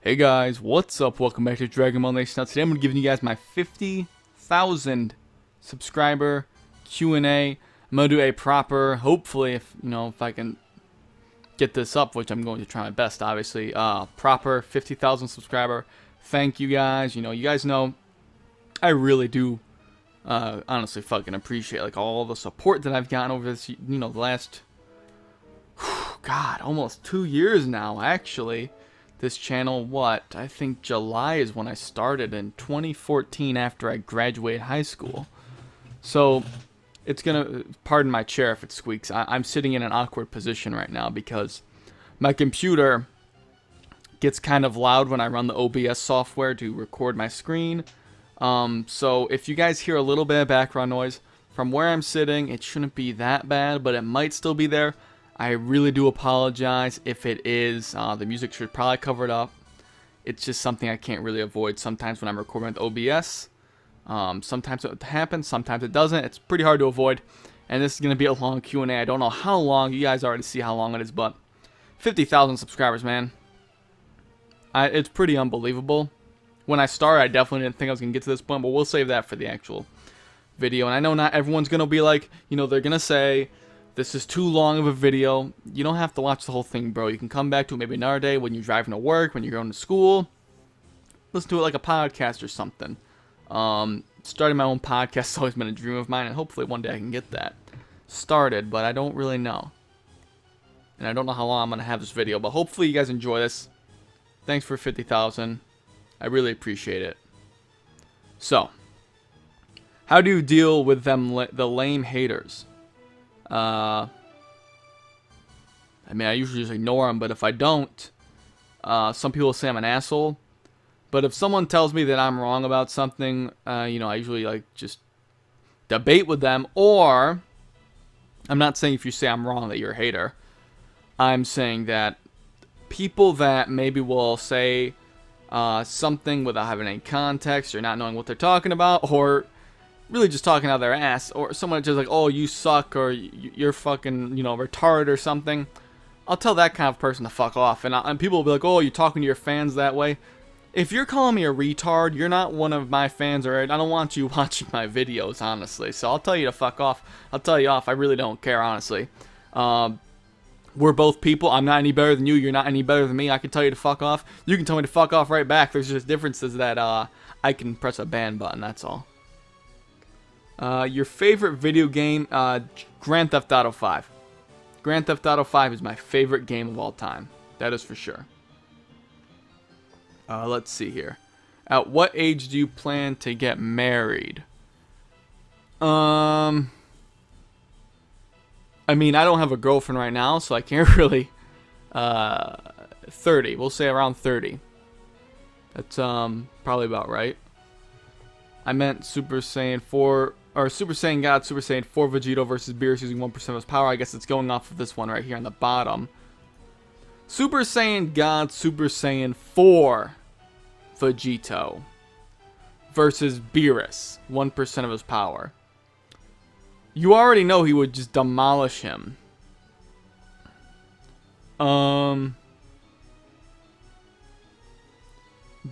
Hey guys, what's up? Welcome back to Dragonball Nation. Now today I'm going to be giving you guys my 50,000 subscriber Q&A. I'm going to do a proper, hopefully if I can get this up, which I'm going to try my best obviously, proper 50,000 subscriber. Thank you guys. You guys know I really do honestly fucking appreciate like all the support that I've gotten over this, the last God, almost 2 years now actually. This channel, I think July is when I started in 2014 after I graduated high school. So, it's gonna, pardon my chair if it squeaks. I'm sitting in an awkward position right now because my computer gets kind of loud when I run the OBS software to record my screen. So if you guys hear a little bit of background noise from where I'm sitting, it shouldn't be that bad, but it might still be there. I really do apologize if it is. The music should probably cover it up. It's just something I can't really avoid sometimes when I'm recording with OBS. Sometimes it happens, sometimes it doesn't. It's pretty hard to avoid. And this is going to be a long Q&A. I don't know how long. You guys already see how long it is, but 50,000 subscribers, man. It's pretty unbelievable. When I started, I definitely didn't think I was going to get to this point, but we'll save that for the actual video. And I know not everyone's going to be like, they're going to say, this is too long of a video. You don't have to watch the whole thing, bro. You can come back to it maybe another day when you're driving to work, when you're going to school. Listen to it like a podcast or something. Starting my own podcast has always been a dream of mine, and hopefully one day I can get that started, but I don't really know. And I don't know how long I'm going to have this video, but hopefully you guys enjoy this. Thanks for 50,000. I really appreciate it. So, how do you deal with the lame haters? I usually just ignore them, but if I don't, some people say I'm an asshole. But if someone tells me that I'm wrong about something, I usually just debate with them. Or, I'm not saying if you say I'm wrong that you're a hater. I'm saying that people that maybe will say something without having any context or not knowing what they're talking about, or really just talking out of their ass, or someone just like, oh, you suck, or you're fucking, retarded or something, I'll tell that kind of person to fuck off. And people will be like, oh, you're talking to your fans that way. If you're calling me a retard, you're not one of my fans, or I don't want you watching my videos, honestly. So I'll tell you to fuck off. I'll tell you off. I really don't care, honestly. We're both people. I'm not any better than you. You're not any better than me. I can tell you to fuck off. You can tell me to fuck off right back. There's just differences that I can press a ban button, that's all. Your favorite video game, Grand Theft Auto 5. Grand Theft Auto 5 is my favorite game of all time. That is for sure. Let's see here. At what age do you plan to get married? I don't have a girlfriend right now, so I can't really. 30. We'll say around 30. That's probably about right. I meant Super Saiyan 4, or Super Saiyan God, Super Saiyan 4 Vegito versus Beerus using 1% of his power. I guess it's going off of this one right here on the bottom. Super Saiyan God, Super Saiyan 4 Vegito versus Beerus, 1% of his power. You already know he would just demolish him.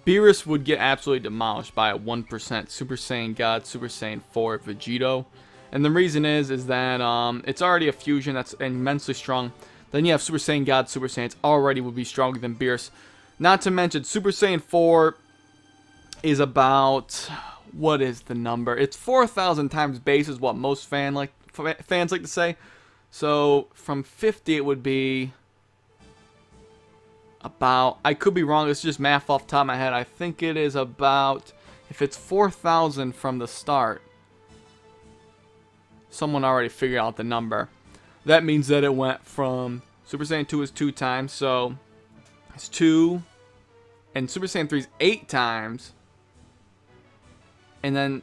Beerus would get absolutely demolished by a 1% Super Saiyan God, Super Saiyan 4 Vegito. And the reason is that it's already a fusion that's immensely strong. Then you have Super Saiyan God, Super Saiyans already would be stronger than Beerus. Not to mention, Super Saiyan 4 is about, what is the number? It's 4,000 times base is what most fans like to say. So, from 50 it would be about, I could be wrong, it's just math off the top of my head. I think it is about, if it's 4,000 from the start, someone already figured out the number. That means that it went from, Super Saiyan 2 is 2 times, so it's 2, and Super Saiyan 3 is 8 times, and then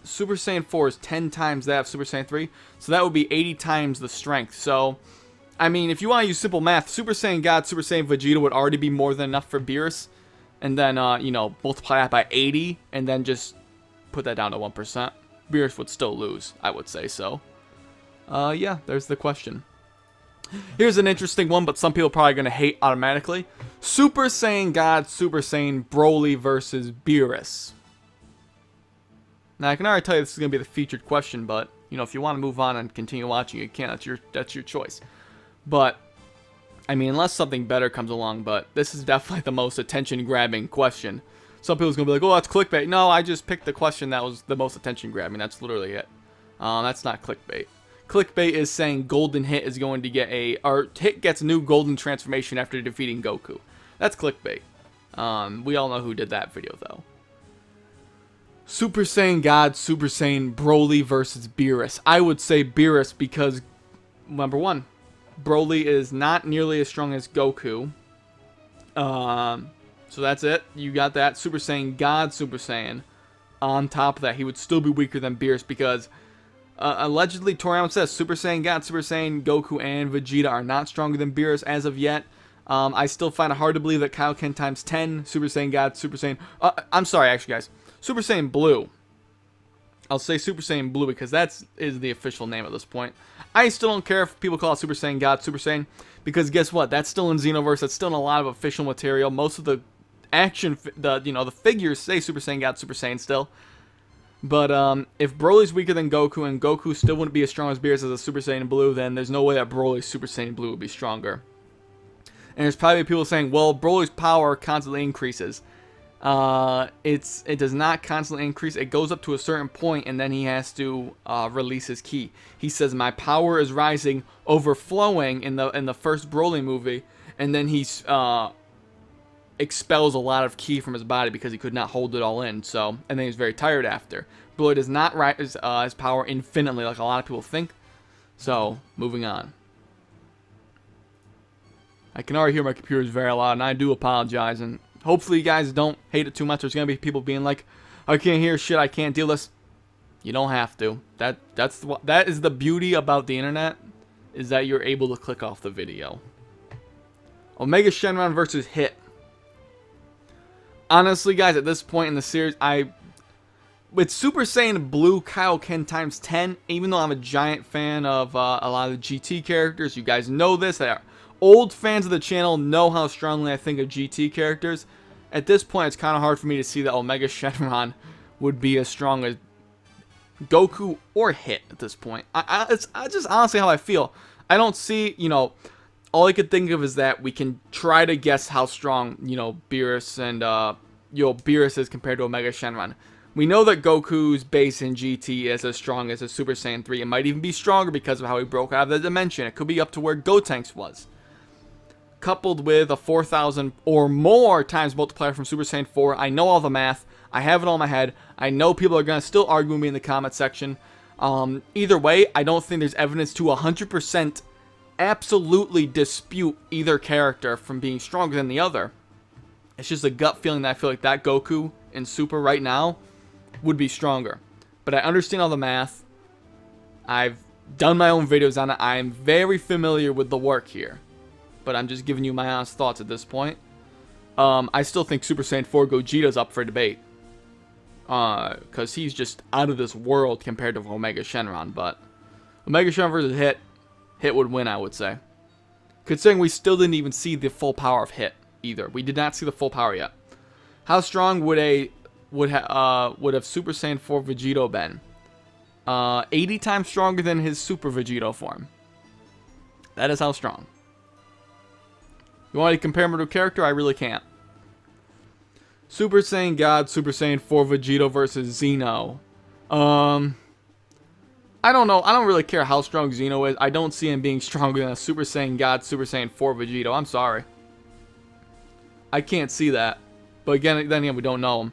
Super Saiyan 4 is 10 times that of Super Saiyan 3, so that would be 80 times the strength. So, if you want to use simple math, Super Saiyan God, Super Saiyan Vegeta would already be more than enough for Beerus, and then, multiply that by 80, and then just put that down to 1%. Beerus would still lose, I would say so. Yeah, there's the question. Here's an interesting one, but some people are probably going to hate automatically. Super Saiyan God, Super Saiyan Broly versus Beerus. Now, I can already tell you this is going to be the featured question, but, you know, if you want to move on and continue watching, you can. That's your choice. But, I mean, unless something better comes along, but this is definitely the most attention-grabbing question. Some people's going to be like, oh, that's clickbait. No, I just picked the question that was the most attention-grabbing. That's literally it. That's not clickbait. Clickbait is saying Golden Hit is going to get or Hit gets a new golden transformation after defeating Goku. That's clickbait. We all know who did that video, though. Super Saiyan God, Super Saiyan Broly versus Beerus. I would say Beerus because, number one, Broly is not nearly as strong as Goku. So that's it. You got that. Super Saiyan God, Super Saiyan. On top of that, he would still be weaker than Beerus because allegedly Toriyama says Super Saiyan God, Super Saiyan Goku, and Vegeta are not stronger than Beerus as of yet. I still find it hard to believe that Kaioken times 10, Super Saiyan God, Super Saiyan... I'm sorry, actually, guys. Super Saiyan Blue. I'll say Super Saiyan Blue because that is the official name at this point. I still don't care if people call it Super Saiyan God, Super Saiyan, because guess what? That's still in Xenoverse. That's still in a lot of official material. Most of the action, the figures say Super Saiyan God, Super Saiyan still. But if Broly's weaker than Goku and Goku still wouldn't be as strong as Beerus as a Super Saiyan Blue, then there's no way that Broly's Super Saiyan Blue would be stronger. And there's probably people saying, well, Broly's power constantly increases. It does not constantly increase. It goes up to a certain point, and then he has to release his ki. He says, "My power is rising, overflowing" in the first Broly movie, and then he expels a lot of ki from his body because he could not hold it all in. So, and then he's very tired after. Broly does not rise his power infinitely like a lot of people think. So, moving on. I can already hear my computer is very loud, and I do apologize. And hopefully you guys don't hate it too much. There's going to be people being like, I can't hear shit, I can't deal this. You don't have to. That is the beauty about the internet, is that you're able to click off the video. Omega Shenron versus Hit. Honestly, guys, at this point in the series, with Super Saiyan Blue Kaioken times 10, even though I'm a giant fan of a lot of the GT characters, you guys know this, they are old fans of the channel know how strongly I think of GT characters. At this point, it's kind of hard for me to see that Omega Shenron would be as strong as Goku or Hit at this point. It's just honestly how I feel. I don't see, all I could think of is that we can try to guess how strong, Beerus and, Beerus is compared to Omega Shenron. We know that Goku's base in GT is as strong as a Super Saiyan 3. It might even be stronger because of how he broke out of the dimension. It could be up to where Gotenks was. Coupled with a 4,000 or more times multiplier from Super Saiyan 4. I know all the math. I have it all in my head. I know people are going to still argue with me in the comment section. Either way, I don't think there's evidence to 100% absolutely dispute either character from being stronger than the other. It's just a gut feeling that I feel like that Goku in Super right now would be stronger. But I understand all the math. I've done my own videos on it. I am very familiar with the work here. But I'm just giving you my honest thoughts at this point. I still think Super Saiyan 4 Gogeta's up for debate. Because he's just out of this world compared to Omega Shenron. But Omega Shenron versus Hit, Hit would win, I would say. Considering we still didn't even see the full power of Hit either. We did not see the full power yet. How strong would have Super Saiyan 4 Vegito been? 80 times stronger than his Super Vegito form. That is how strong. You want to compare him to a character? I really can't. Super Saiyan God, Super Saiyan 4 Vegito versus Xeno. I don't know. I don't really care how strong Xeno is. I don't see him being stronger than a Super Saiyan God, Super Saiyan 4 Vegito. I'm sorry. I can't see that. But again, we don't know him.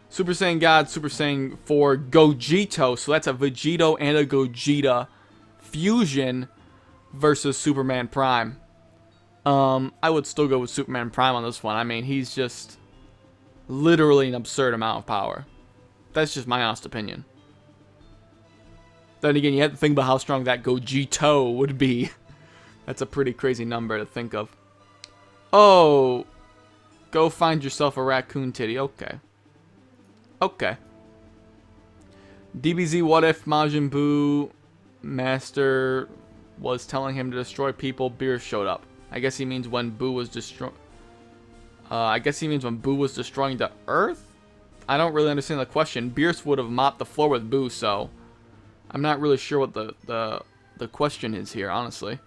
Super Saiyan God, Super Saiyan 4 Gogeta. So that's a Vegito and a Gogeta fusion versus Superman Prime. I would still go with Superman Prime on this one. I mean, he's just literally an absurd amount of power. That's just my honest opinion. Then again, you have to think about how strong that Gogeta would be. That's a pretty crazy number to think of. Oh, go find yourself a raccoon titty. Okay. Okay. DBZ, what if Majin Buu, Master was telling him to destroy people, Beerus showed up. I guess he means when Boo was destroying the Earth? I don't really understand the question. Beerus would have mopped the floor with Boo, so I'm not really sure what the question is here, honestly.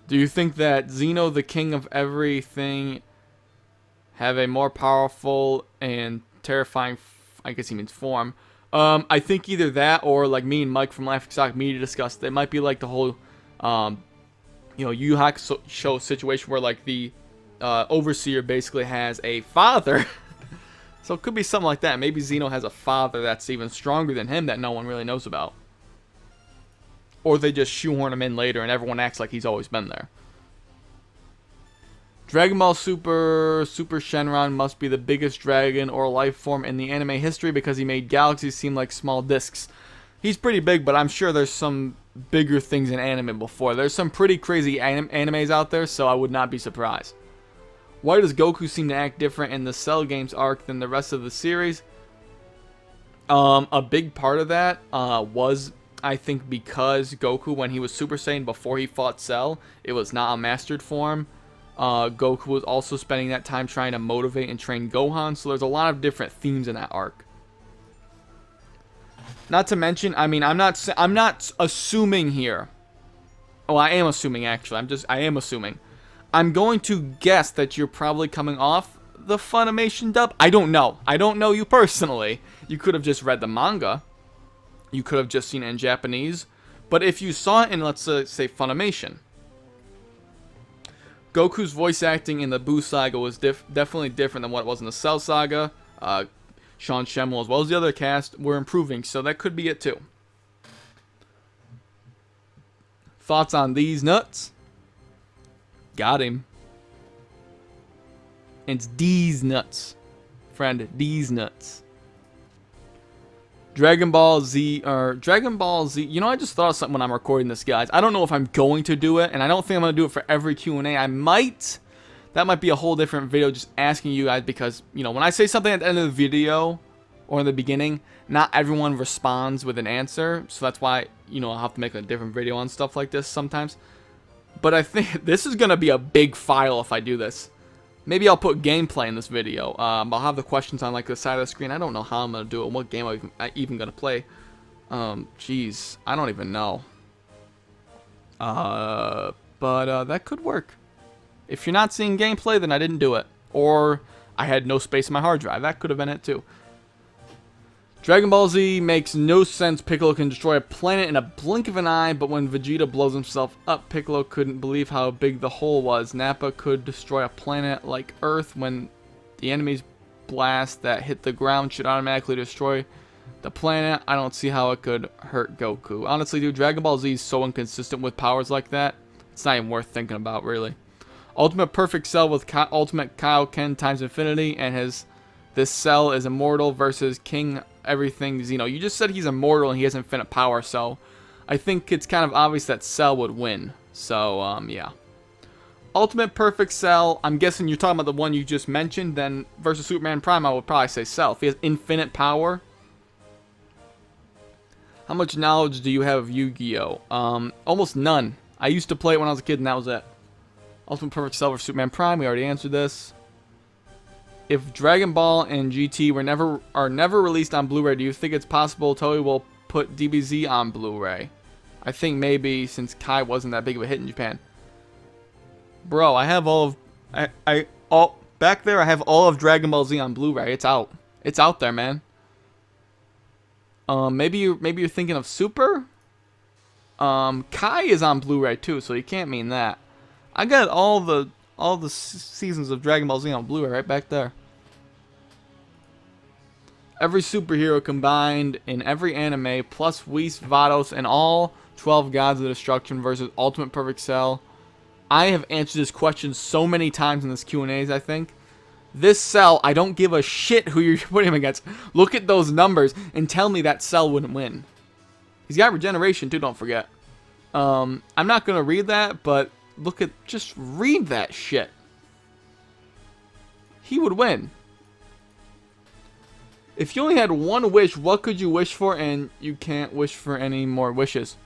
Do you think that Xeno, the king of everything, have a more powerful and terrifying, I guess he means form? I think either that or like me and Mike from Laughing Stock Media discussed, it might be like the whole, Yu Yu Hakusho situation where like the overseer basically has a father. So it could be something like that. Maybe Xeno has a father that's even stronger than him that no one really knows about. Or they just shoehorn him in later and everyone acts like he's always been there. Dragon Ball Super Shenron must be the biggest dragon or life form in the anime history because he made galaxies seem like small discs. He's pretty big, but I'm sure there's some bigger things in anime before. There's some pretty crazy animes out there, so I would not be surprised. Why does Goku seem to act different in the Cell Games arc than the rest of the series? A big part of that was, I think, because Goku, when he was Super Saiyan before he fought Cell, it was not a mastered form. Goku was also spending that time trying to motivate and train Gohan, so there's a lot of different themes in that arc. Not to mention, I mean, I'm not assuming here. Oh, I am assuming actually. I am assuming. I'm going to guess that you're probably coming off the Funimation dub. I don't know. I don't know you personally. You could have just read the manga. You could have just seen it in Japanese. But if you saw it in, let's say, Funimation, Goku's voice acting in the Boo Saga was definitely different than what it was in the Cell Saga. Sean Schemmel, as well as the other cast, were improving, so that could be it too. Thoughts on these nuts? Got him. It's these nuts. Friend, these nuts. Dragon Ball Z, you know, I just thought of something when I'm recording this, guys. I don't know if I'm going to do it, and I don't think I'm going to do it for every Q&A. I might. That might be a whole different video just asking you guys, because, you know, when I say something at the end of the video or in the beginning, not everyone responds with an answer. So that's why, you know, I'll have to make a different video on stuff like this sometimes. But I think this is going to be a big file if I do this. Maybe I'll put gameplay in this video. I'll have the questions on like the side of the screen. I don't know how I'm going to do it. What game I'm even going to play. Jeez, I don't even know. But that could work. If you're not seeing gameplay, then I didn't do it. Or I had no space in my hard drive. That could have been it too. Dragon Ball Z makes no sense. Piccolo can destroy a planet in a blink of an eye, but when Vegeta blows himself up, Piccolo couldn't believe how big the hole was. Nappa could destroy a planet like Earth when the enemy's blast that hit the ground should automatically destroy the planet. I don't see how it could hurt Goku. Honestly, dude, Dragon Ball Z is so inconsistent with powers like that. It's not even worth thinking about, really. Ultimate Perfect Cell with Ultimate Kaioken times infinity, and this cell is immortal versus King Everything Xeno. You just said he's immortal and he has infinite power, so I think it's kind of obvious that Cell would win. So, yeah. Ultimate Perfect Cell, I'm guessing you're talking about the one you just mentioned, then versus Superman Prime, I would probably say Cell. If he has infinite power. How much knowledge do you have of Yu-Gi-Oh? Almost none. I used to play it when I was a kid and that was it. Ultimate Perfect Cell versus Superman Prime, we already answered this. If Dragon Ball and GT are never released on Blu-ray, do you think it's possible Toei will put DBZ on Blu-ray? I think maybe, since Kai wasn't that big of a hit in Japan. Bro, I have back there I have all of Dragon Ball Z on Blu-ray. It's out. It's out there, man. Maybe you're thinking of Super? Kai is on Blu-ray too, so you can't mean that. I got all the seasons of Dragon Ball Z on Blu-ray right back there. Every superhero combined in every anime, plus Whis, Vados, and all 12 Gods of Destruction versus Ultimate Perfect Cell. I have answered this question so many times in this Q&As, I think. This Cell, I don't give a shit who you're putting him against. Look at those numbers and tell me that Cell wouldn't win. He's got regeneration too, don't forget. I'm not going to read that, but just read that shit. He would win. If you only had one wish, what could you wish for and you can't wish for any more wishes?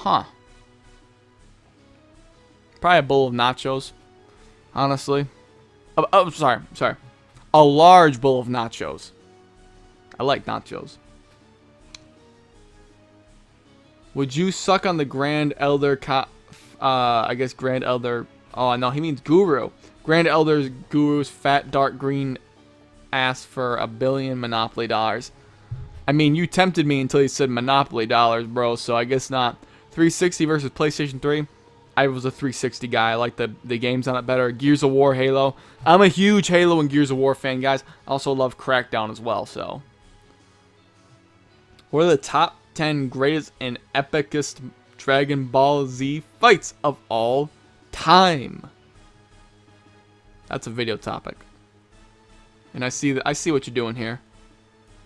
Huh. Probably a bowl of nachos, honestly. Oh, sorry. A large bowl of nachos. I like nachos. Would you suck on the Grand Elder I guess Grand Elder... Oh, no, he means Guru. Grand Elder's Guru's fat, dark green ass for $1 billion Monopoly dollars. I mean, you tempted me until you said Monopoly dollars, bro, so I guess not. 360 versus PlayStation 3. I was a 360 guy. I like the games on it better. Gears of War, Halo. I'm a huge Halo and Gears of War fan, guys. I also love Crackdown as well, so. What are the top 10 greatest and epicest Dragon Ball Z fights of all time? That's a video topic. And I see what you're doing here.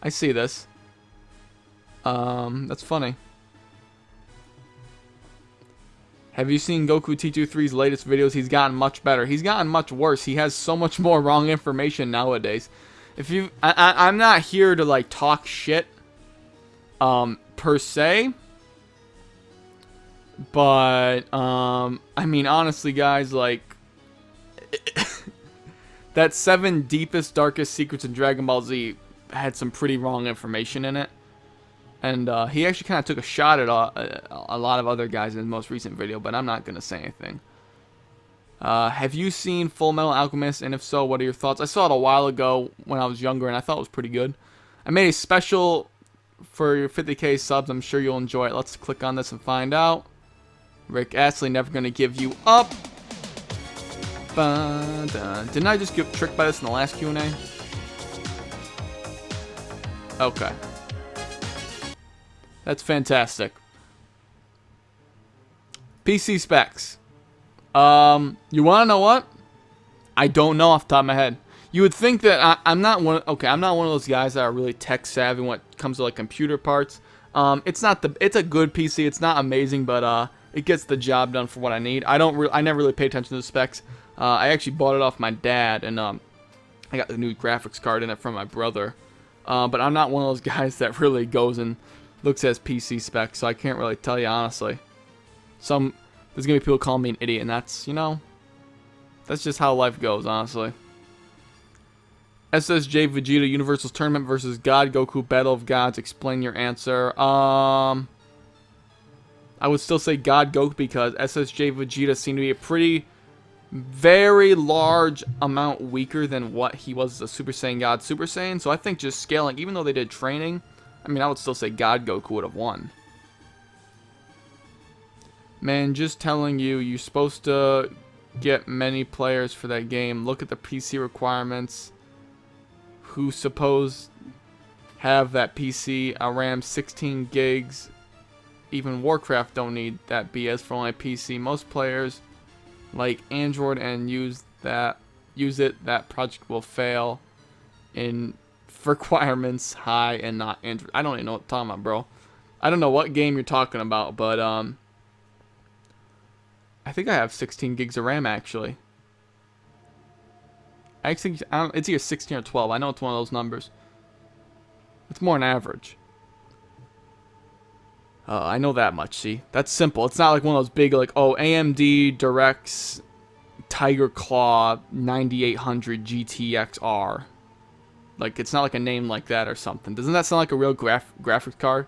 I see this. That's funny. Have you seen Goku T23's latest videos? He's gotten much better. He's gotten much worse. He has so much more wrong information nowadays. I'm not here to like talk shit, per se. But I mean, honestly, guys, like that 7 deepest, darkest secrets in Dragon Ball Z had some pretty wrong information in it. And he actually kind of took a shot at a lot of other guys in his most recent video, but I'm not going to say anything. Have you seen Full Metal Alchemist? And if so, what are your thoughts? I saw it a while ago when I was younger, and I thought it was pretty good. I made a special for your 50k subs. I'm sure you'll enjoy it. Let's click on this and find out. Rick Astley, never going to give you up. Didn't I just get tricked by this in the last Q&A? Okay. That's fantastic. PC specs. You want to know what? I don't know off the top of my head. You would think that I'm not one. Okay, I'm not one of those guys that are really tech savvy when it comes to like computer parts. It's a good PC. It's not amazing, but it gets the job done for what I need. I never really pay attention to the specs. I actually bought it off my dad, and I got the new graphics card in it from my brother. But I'm not one of those guys that really goes and looks at PC specs, so I can't really tell you honestly. There's gonna be people calling me an idiot, and that's, you know, that's just how life goes, honestly. SSJ Vegeta Universal's Tournament versus God Goku Battle of Gods. Explain your answer. I would still say God Goku because SSJ Vegeta seemed to be very large amount weaker than what he was as a Super Saiyan God Super Saiyan. So I think just scaling, even though they did training, I mean, I would still say God Goku would have won. Man, just telling you, you're supposed to get many players for that game. Look at the PC requirements. Who suppose have that PC, a RAM 16 gigs. Even Warcraft don't need that BS for only PC. Most players like Android and use it. That project will fail in requirements high and not Android. I don't even know what I'm talking about, bro. I don't know what game you're talking about, but I think I have 16 gigs of RAM actually. I think it's either 16 or 12. I know it's one of those numbers. It's more an average. I know that much. See, that's simple. It's not like one of those big like, oh, AMD Directs Tiger Claw 9800 GTX-R. Like, it's not like a name like that or something. Doesn't that sound like a real graphics card?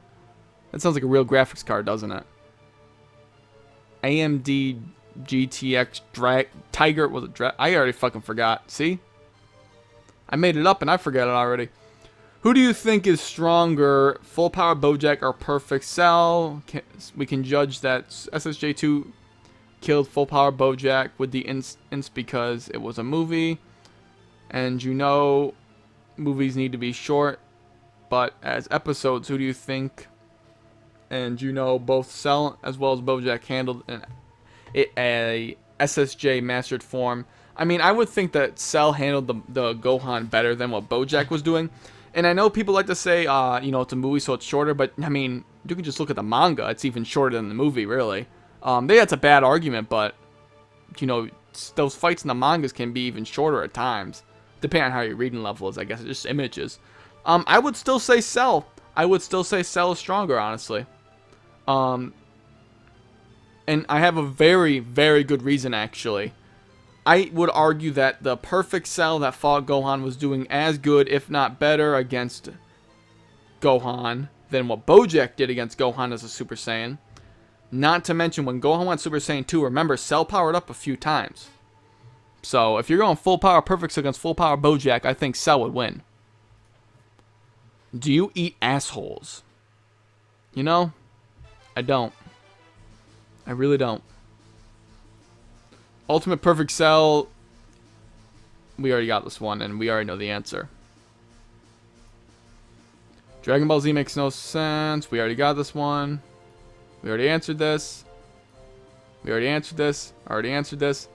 That sounds like a real graphics card, doesn't it? AMD GTX Tiger was it? I already fucking forgot. See? I made it up and I forgot it already. Who do you think is stronger, Full Power Bojack or Perfect Cell? We can judge that SSJ2 killed Full Power Bojack with the instance because it was a movie. And you know, movies need to be short. But as episodes, who do you think? And you know, both Cell as well as Bojack handled a SSJ mastered form. I mean, I would think that Cell handled the Gohan better than what Bojack was doing. And I know people like to say, you know, it's a movie, so it's shorter. But, I mean, you can just look at the manga. It's even shorter than the movie, really. That's a bad argument, but, you know, those fights in the mangas can be even shorter at times. Depending on how your reading level is, I guess. It's just images. I would still say Cell. I would still say Cell is stronger, honestly. And I have a very, very good reason, actually. I would argue that the perfect Cell that fought Gohan was doing as good, if not better, against Gohan than what Bojack did against Gohan as a Super Saiyan. Not to mention, when Gohan went Super Saiyan 2, remember, Cell powered up a few times. So, if you're going full power Perfect Cell against full power Bojack, I think Cell would win. Do you eat assholes? You know, I don't. I really don't. Ultimate Perfect Cell, we already got this one, and we already know the answer. Dragon Ball Z makes no sense. We already got this one. We already answered this. We already answered this. Already answered this.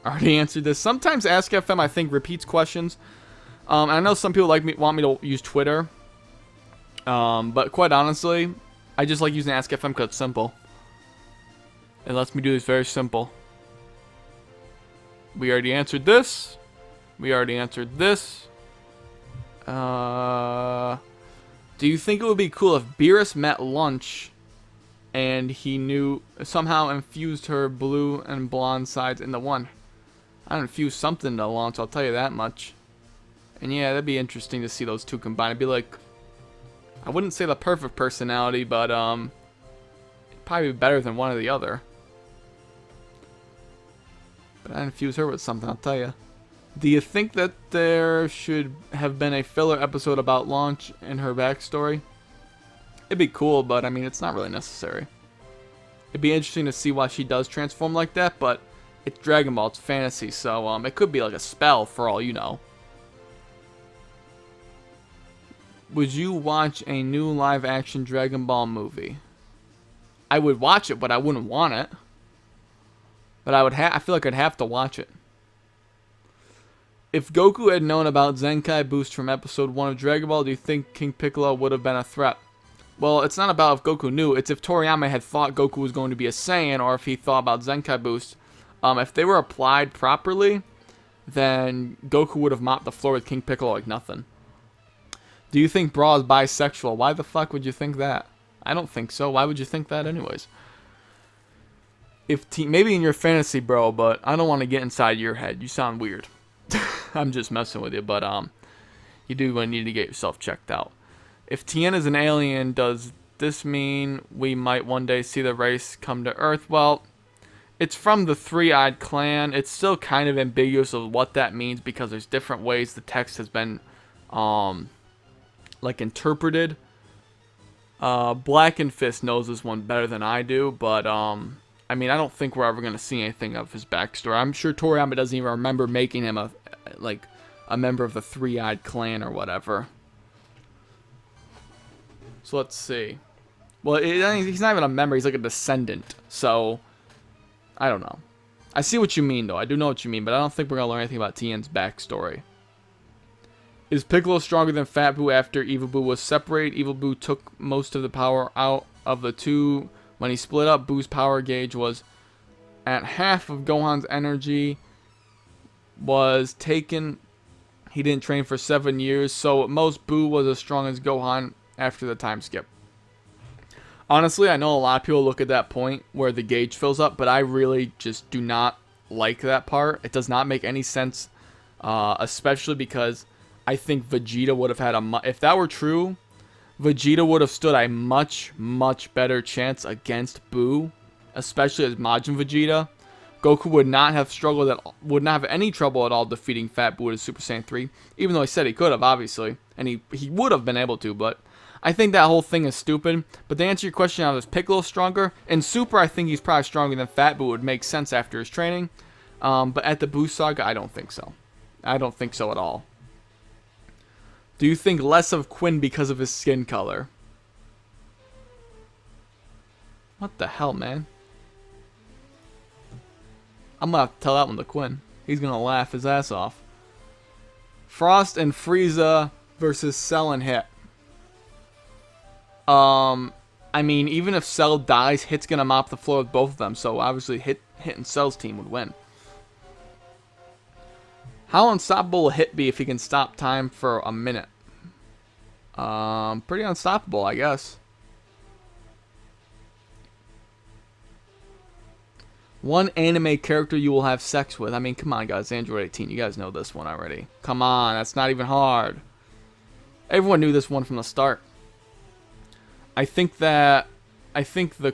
Already answered this. Sometimes Ask FM, I think, repeats questions. I know some people want me to use Twitter. But quite honestly, I just like using Ask FM because it's simple. It lets me do this very simple. We already answered this. We already answered this. Do you think it would be cool if Beerus met Lunch and he somehow infused her blue and blonde sides into one? I infused something to Lunch, I'll tell you that much. And yeah, that'd be interesting to see those two combined. It'd be like, I wouldn't say the perfect personality, but it'd probably be better than one or the other. But I infuse her with something, I'll tell you. Do you think that there should have been a filler episode about Launch and her backstory? It'd be cool, but I mean, it's not really necessary. It'd be interesting to see why she does transform like that, but it's Dragon Ball, it's fantasy, so it could be like a spell for all you know. Would you watch a new live-action Dragon Ball movie? I would watch it, but I wouldn't want it. But I feel like I'd have to watch it. If Goku had known about Zenkai Boost from episode 1 of Dragon Ball, do you think King Piccolo would have been a threat? Well, it's not about if Goku knew. It's if Toriyama had thought Goku was going to be a Saiyan, or if he thought about Zenkai Boost. If they were applied properly, then Goku would have mopped the floor with King Piccolo like nothing. Do you think Brawl is bisexual? Why the fuck would you think that? I don't think so. Why would you think that anyways? Maybe in your fantasy, bro, but I don't want to get inside your head. You sound weird. I'm just messing with you, but you do need to get yourself checked out. If Tien is an alien, does this mean we might one day see the race come to Earth? Well, it's from the Three-Eyed Clan. It's still kind of ambiguous of what that means because there's different ways the text has been interpreted. Black and Fist knows this one better than I do, but I mean, I don't think we're ever going to see anything of his backstory. I'm sure Toriyama doesn't even remember making him a member of the Three-Eyed Clan or whatever. So let's see. Well, he's not even a member. He's like a descendant. So, I don't know. I see what you mean, though. I do know what you mean, but I don't think we're going to learn anything about Tien's backstory. Is Piccolo stronger than Fat Boo after Evil Boo was separated? Evil Boo took most of the power out of the two. When he split up, Boo's power gauge was at half of Gohan's energy was taken. He didn't train for 7 years, so at most Boo was as strong as Gohan after the time skip. Honestly, I know a lot of people look at that point where the gauge fills up, but I really just do not like that part. It does not make any sense, especially because I think Vegeta would have had if that were true, Vegeta would have stood a much, much better chance against Boo, especially as Majin Vegeta. Goku would not have would not have any trouble at all defeating Fat Boo as Super Saiyan 3, even though he said he could have, obviously, and he would have been able to, but I think that whole thing is stupid. But to answer your question, is Piccolo stronger? In Super, I think he's probably stronger than Fat Boo. It would make sense after his training, but at the Boo Saga, I don't think so. I don't think so at all. Do you think less of Quinn because of his skin color? What the hell, man? I'm gonna have to tell that one to Quinn. He's gonna laugh his ass off. Frost and Frieza versus Cell and Hit. I mean, even if Cell dies, Hit's gonna mop the floor with both of them. So obviously, Hit and Cell's team would win. How unstoppable will Hit be if he can stop time for a minute? Pretty unstoppable, I guess. One anime character you will have sex with. I mean, come on, guys. Android 18. You guys know this one already. Come on. That's not even hard. Everyone knew this one from the start. I think the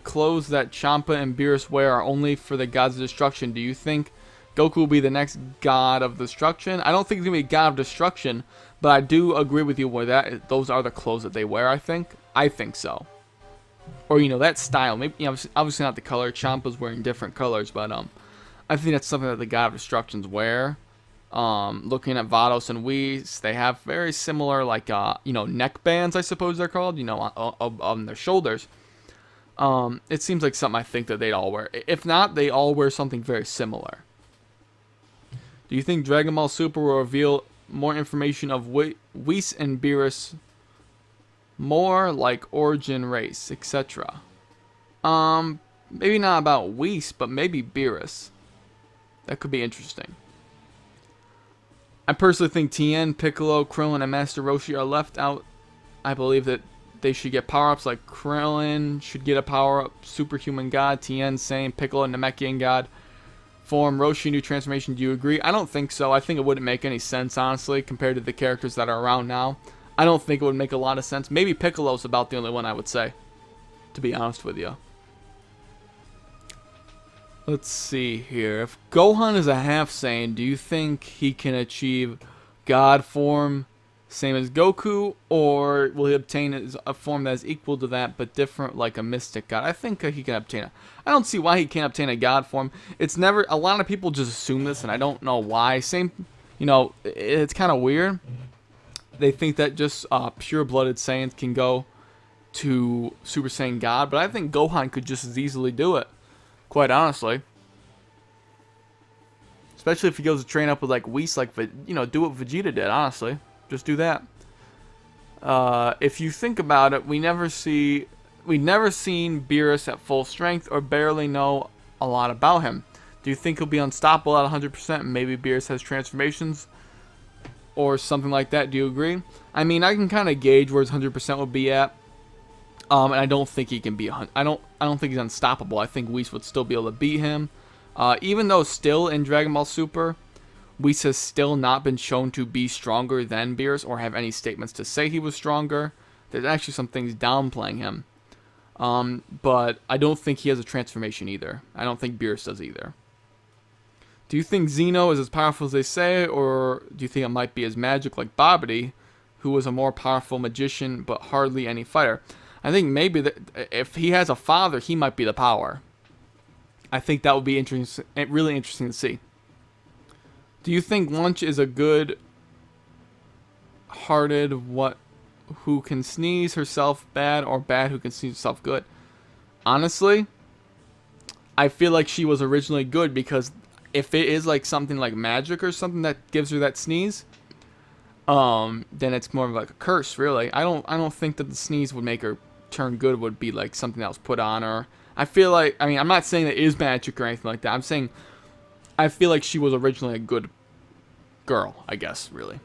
clothes that Champa and Beerus wear are only for the gods of destruction. Do you think Goku will be the next god of destruction? I don't think he's going to be god of destruction, but I do agree with you where that those are the clothes that they wear, I think. I think so. Or, you know, that style. Maybe, you know, obviously not the color. Champa's wearing different colors, but I think that's something that the god of destructions wear. Looking at Vados and Whis, they have very similar, like, you know, neck bands, I suppose they're called, you know, on their shoulders. It seems like something I think that they'd all wear. If not, they all wear something very similar. Do you think Dragon Ball Super will reveal more information of Whis and Beerus? More like origin, race, etc. Maybe not about Whis, but maybe Beerus. That could be interesting. I personally think Tien, Piccolo, Krillin, and Master Roshi are left out. I believe that they should get power-ups like Krillin should get a power-up Superhuman God, Tien, same, Piccolo, Namekian God form, Roshi, new transformation. Do you agree? I don't think so. I think it wouldn't make any sense, honestly, compared to the characters that are around now. I don't think it would make a lot of sense. Maybe Piccolo's about the only one I would say, to be honest with you. Let's see here. If Gohan is a half Saiyan, do you think he can achieve God form same as Goku, or will he obtain a form that is equal to that but different, like a mystic God? I think he can obtain it. I don't see why he can't obtain a God form. It's never, a lot of people just assume this, and I don't know why. Same, you know, it's kind of weird. They think that just pure-blooded Saiyans can go to Super Saiyan God, but I think Gohan could just as easily do it. Quite honestly. Especially if he goes to train up with like Whis, like, you know, do what Vegeta did, honestly. Just do that. If you think about it, we've never seen Beerus at full strength or barely know a lot about him. Do you think he'll be unstoppable at 100%? Maybe Beerus has transformations or something like that. Do you agree? I mean, I can kind of gauge where his 100% will be at. And I don't think he can be I don't think he's unstoppable. I think Whis would still be able to beat him. Even though still in Dragon Ball Super, Whis has still not been shown to be stronger than Beerus or have any statements to say he was stronger. There's actually some things downplaying him. But I don't think he has a transformation either. I don't think Beerus does either. Do you think Zeno is as powerful as they say, or do you think it might be his magic like Babidi, who was a more powerful magician but hardly any fighter? I think maybe that if he has a father, he might be the power. I think that would be interesting, really interesting to see. Do you think Lunch is a good-hearted who can sneeze herself bad, or bad who can sneeze herself good? Honestly, I feel like she was originally good, because if it is like something like magic or something that gives her that sneeze, then it's more of like a curse, really. I don't think that the sneeze would make her turn good. Would be like something that was put on her. I feel like, I mean, I'm not saying that it is magic or anything like that. I'm saying I feel like she was originally a good girl, I guess, really.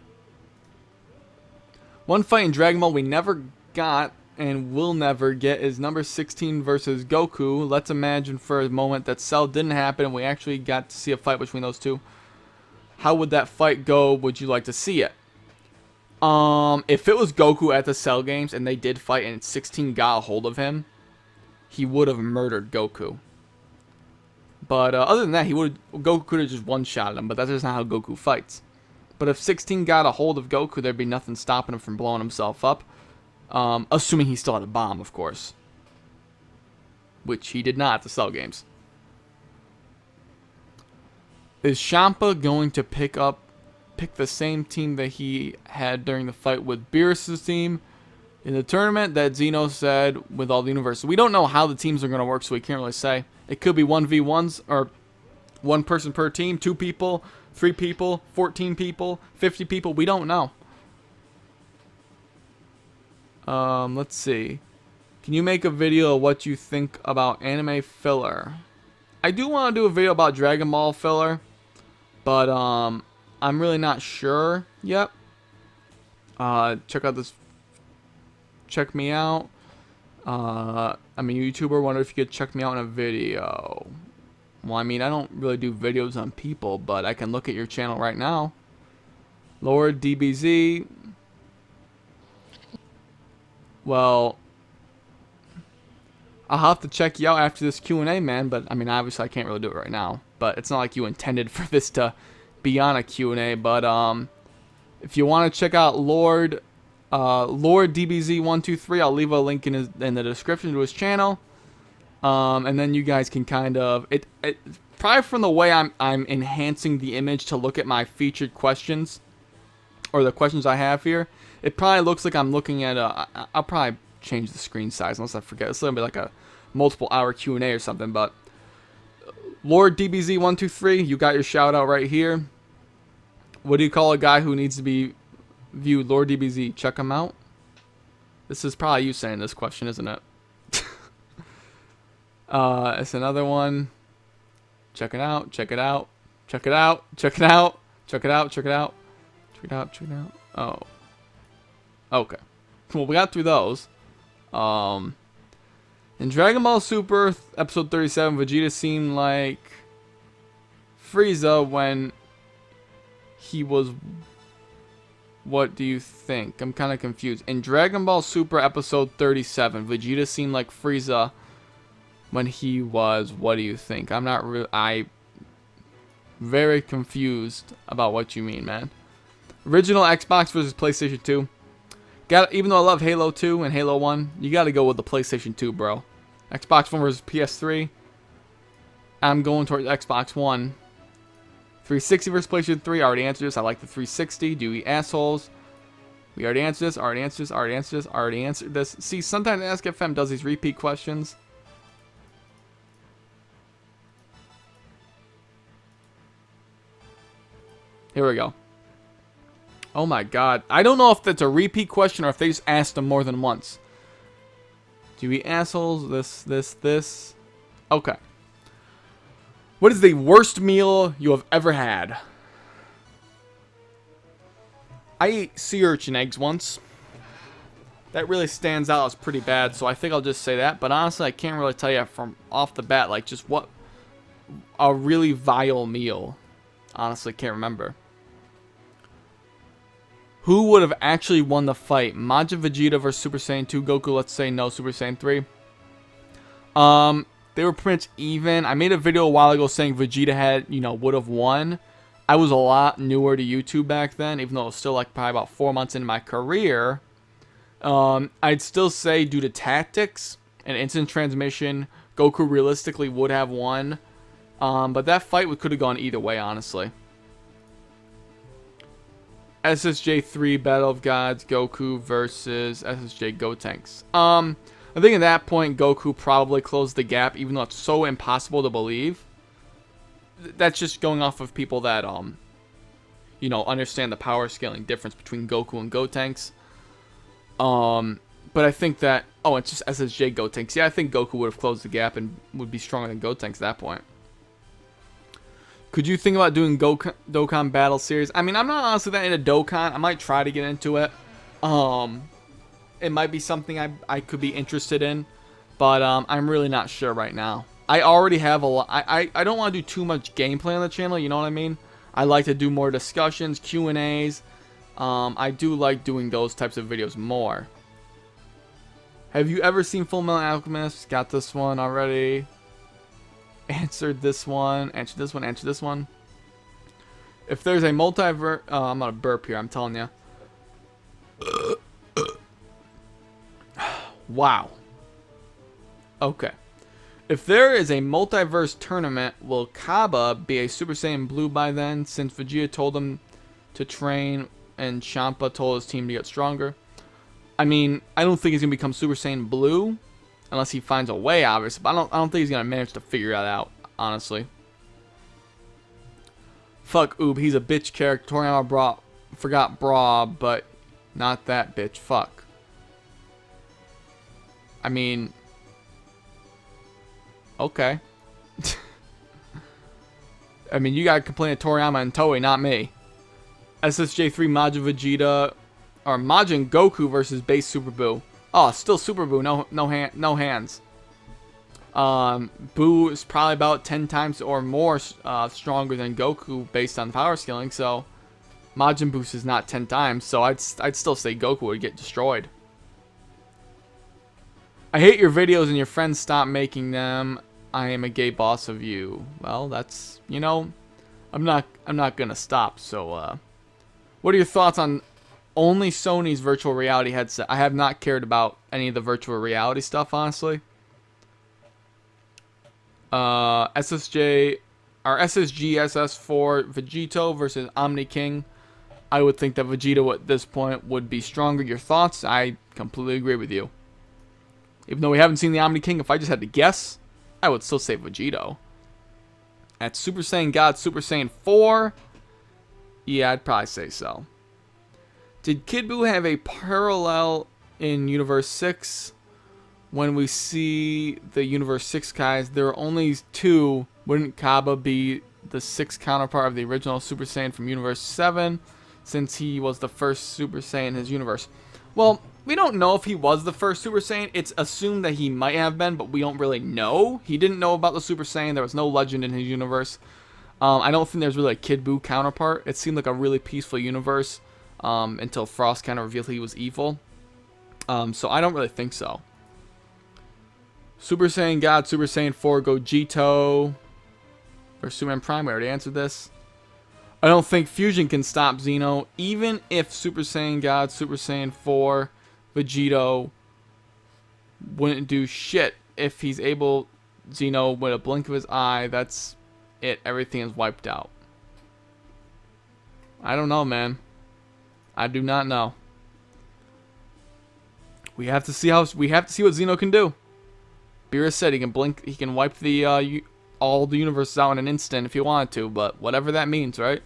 One fight in Dragon Ball we never got and will never get is number 16 versus Goku. Let's imagine for a moment that Cell didn't happen and we actually got to see a fight between those two. How would that fight go? Would you like to see it? If it was Goku at the Cell games and they did fight and 16 got a hold of him, he would have murdered Goku. But other than that, Goku could have just one-shotted him, but that's just not how Goku fights. But if 16 got a hold of Goku, there'd be nothing stopping him from blowing himself up. Assuming he still had a bomb, of course. Which he did not at the Cell games. Is Champa going to pick the same team that he had during the fight with Beerus' team in the tournament that Zeno said with all the universe? We don't know how the teams are going to work, so we can't really say. It could be 1v1s, or one person per team, 2 people, 3 people, 14 people, 50 people. We don't know. Let's see. Can you make a video of what you think about anime filler? I do want to do a video about Dragon Ball filler, but I'm really not sure yet. Check me out. I'm a YouTuber. Wonder if you could check me out in a video. Well, I mean, I don't really do videos on people, but I can look at your channel right now. Lord DBZ. Well, I'll have to check you out after this Q&A, man. But, I mean, obviously I can't really do it right now. But it's not like you intended for this to be on a Q&A. But, if you want to check out Lord DBZ123, I'll leave a link in the description to his channel. And then you guys can kind of it probably from the way I'm enhancing the image to look at my featured questions or the questions I have here. It probably looks like I'm looking at I'll probably change the screen size unless I forget. It's gonna be like a multiple hour Q&A or something. But Lord DBZ123, you got your shout out right here. What do you call a guy who needs to be viewed? Lord DBZ, check him out. This is probably you saying this question, isn't it? It's another one. Check it out. Check it out. Check it out. Check it out. Check it out. Check it out. Check it out. Check it out. Oh. Okay. Well, we got through those. In Dragon Ball Super episode 37, Vegeta seemed like Frieza when he was. What do you think? I'm kind of confused. In Dragon Ball Super episode 37, Vegeta seemed like Frieza when he was, what do you think? I'm very confused about what you mean, man. Original Xbox versus PlayStation 2. Even though I love Halo 2 and Halo 1, you gotta go with the PlayStation 2, bro. Xbox One versus PS3. I'm going towards Xbox One. 360 versus PlayStation 3. I already answered this. I like the 360. Do we assholes? We already answered this. Already answered this. Already answered this. Already answered this. See, sometimes Ask FM does these repeat questions. Here we go. Oh my god. I don't know if that's a repeat question or if they just asked them more than once. Do we assholes? This. Okay. What is the worst meal you have ever had? I ate sea urchin eggs once. That really stands out as pretty bad, so I think I'll just say that. But honestly, I can't really tell you from off the bat, like, just what a really vile meal. Honestly, can't remember. Who would have actually won the fight? Majin Vegeta versus Super Saiyan 2 Goku? Let's say no, Super Saiyan 3. They were pretty much even. I made a video a while ago saying Vegeta had, would have won. I was a lot newer to YouTube back then, even though it was still like probably about 4 months into my career. I'd still say due to tactics and instant transmission, Goku realistically would have won. But that fight could have gone either way, honestly. SSJ 3 Battle of Gods, Goku versus SSJ Gotenks. I think at that point, Goku probably closed the gap, even though it's so impossible to believe. That's just going off of people that, understand the power scaling difference between Goku and Gotenks. But I think that, it's just SSJ Gotenks. Yeah, I think Goku would have closed the gap and would be stronger than Gotenks at that point. Could you think about doing Dokkan Battle Series? I mean, I'm not honestly that into Dokkan. I might try to get into it. It might be something I could be interested in. But I'm really not sure right now. I already have a lot. I don't want to do too much gameplay on the channel. You know what I mean? I like to do more discussions, Q&As. I do like doing those types of videos more. Have you ever seen Full Metal Alchemist? Got this one already. Answered this one. Answered this one. Answered this one. If there's a multiverse... I'm gonna burp here. I'm telling you. Wow. Okay. If there is a multiverse tournament, will Kaba be a Super Saiyan Blue by then, since Vegeta told him to train and Champa told his team to get stronger? I mean, I don't think he's gonna become Super Saiyan Blue unless he finds a way, obviously. But I don't think he's gonna manage to figure that out, honestly. Fuck Oob, he's a bitch character. Toriyama forgot Bra, but not that bitch. Fuck. I mean, okay. I mean, you gotta complain to Toriyama and Toei, not me. SSJ3 Majin Vegeta, or Majin Goku versus Base Super Buu. Oh, still Super Buu, no hands. Boo is probably about 10 times or more stronger than Goku based on power scaling, so Majin Boo's is not 10 times, so I'd still say Goku would get destroyed. I hate your videos and your friends stop making them. I am a gay boss of you. Well, that's, you know, I'm not gonna stop. So, what are your thoughts on only Sony's virtual reality headset? I have not cared about any of the virtual reality stuff, honestly. SSG SS4 Vegito versus Omni King. I would think that Vegito at this point would be stronger. Your thoughts? I completely agree with you. Even though we haven't seen the Omni King, if I just had to guess, I would still say Vegito. At Super Saiyan God, Super Saiyan 4, yeah, I'd probably say so. Did Kid Buu have a parallel in Universe 6? When we see the Universe 6 guys, there are only 2. Wouldn't Kaba be the 6th counterpart of the original Super Saiyan from Universe 7, since he was the first Super Saiyan in his universe? Well, we don't know if he was the first Super Saiyan. It's assumed that he might have been, but we don't really know. He didn't know about the Super Saiyan. There was no legend in his universe. I don't think there's really a Kid Buu counterpart. It seemed like a really peaceful universe until Frost kind of revealed he was evil. So I don't really think so. Super Saiyan God, Super Saiyan 4, Gogeta, or Superman Prime. We already answered this. I don't think Fusion can stop Xeno, even if Super Saiyan God, Super Saiyan 4, Vegito wouldn't do shit. If he's able, Xeno, with a blink of his eye, that's it. Everything is wiped out. I don't know, man. I do not know. We have to see what Xeno can do. Beerus said he can blink, he can wipe the all the universes out in an instant if he wanted to, but whatever that means, right?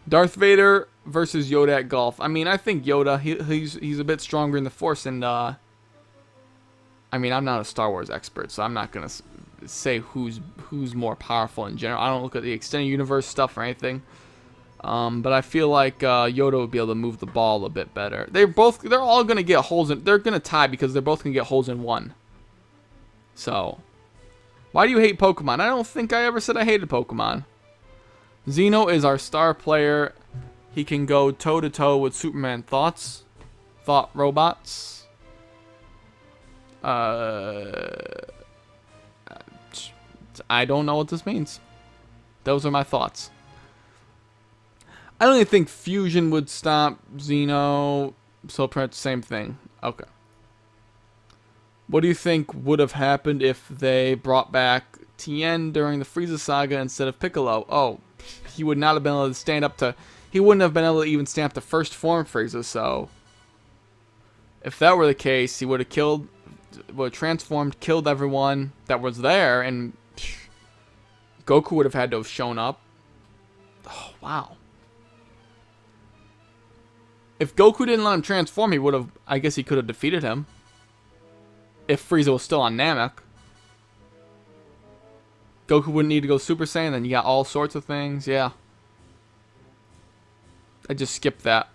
Darth Vader versus Yoda at golf. I mean, I think Yoda, he's a bit stronger in the Force, and I mean, I'm not a Star Wars expert, so I'm not gonna say who's more powerful in general. I don't look at the extended universe stuff or anything, but I feel like Yoda would be able to move the ball a bit better. They're all gonna get holes in. They're gonna tie because they're both gonna get holes in one. So, why do you hate Pokemon? I don't think I ever said I hated Pokemon. Xeno is our star player. He can go toe-to-toe with Superman. Thoughts? Thought robots? I don't know what this means. Those are my thoughts. I don't even think Fusion would stop Xeno. So pretty much the same thing. Okay. What do you think would have happened if they brought back Tien during the Frieza saga instead of Piccolo? Oh, he would not have been able to stand up to... He wouldn't have been able to even stand up to first form Frieza, so... If that were the case, he would have killed... Would have transformed, killed everyone that was there, and... Goku would have had to have shown up. Oh, wow. If Goku didn't let him transform, he would have... I guess he could have defeated him. If Frieza was still on Namek. Goku wouldn't need to go Super Saiyan, then you got all sorts of things, yeah. I just skipped that.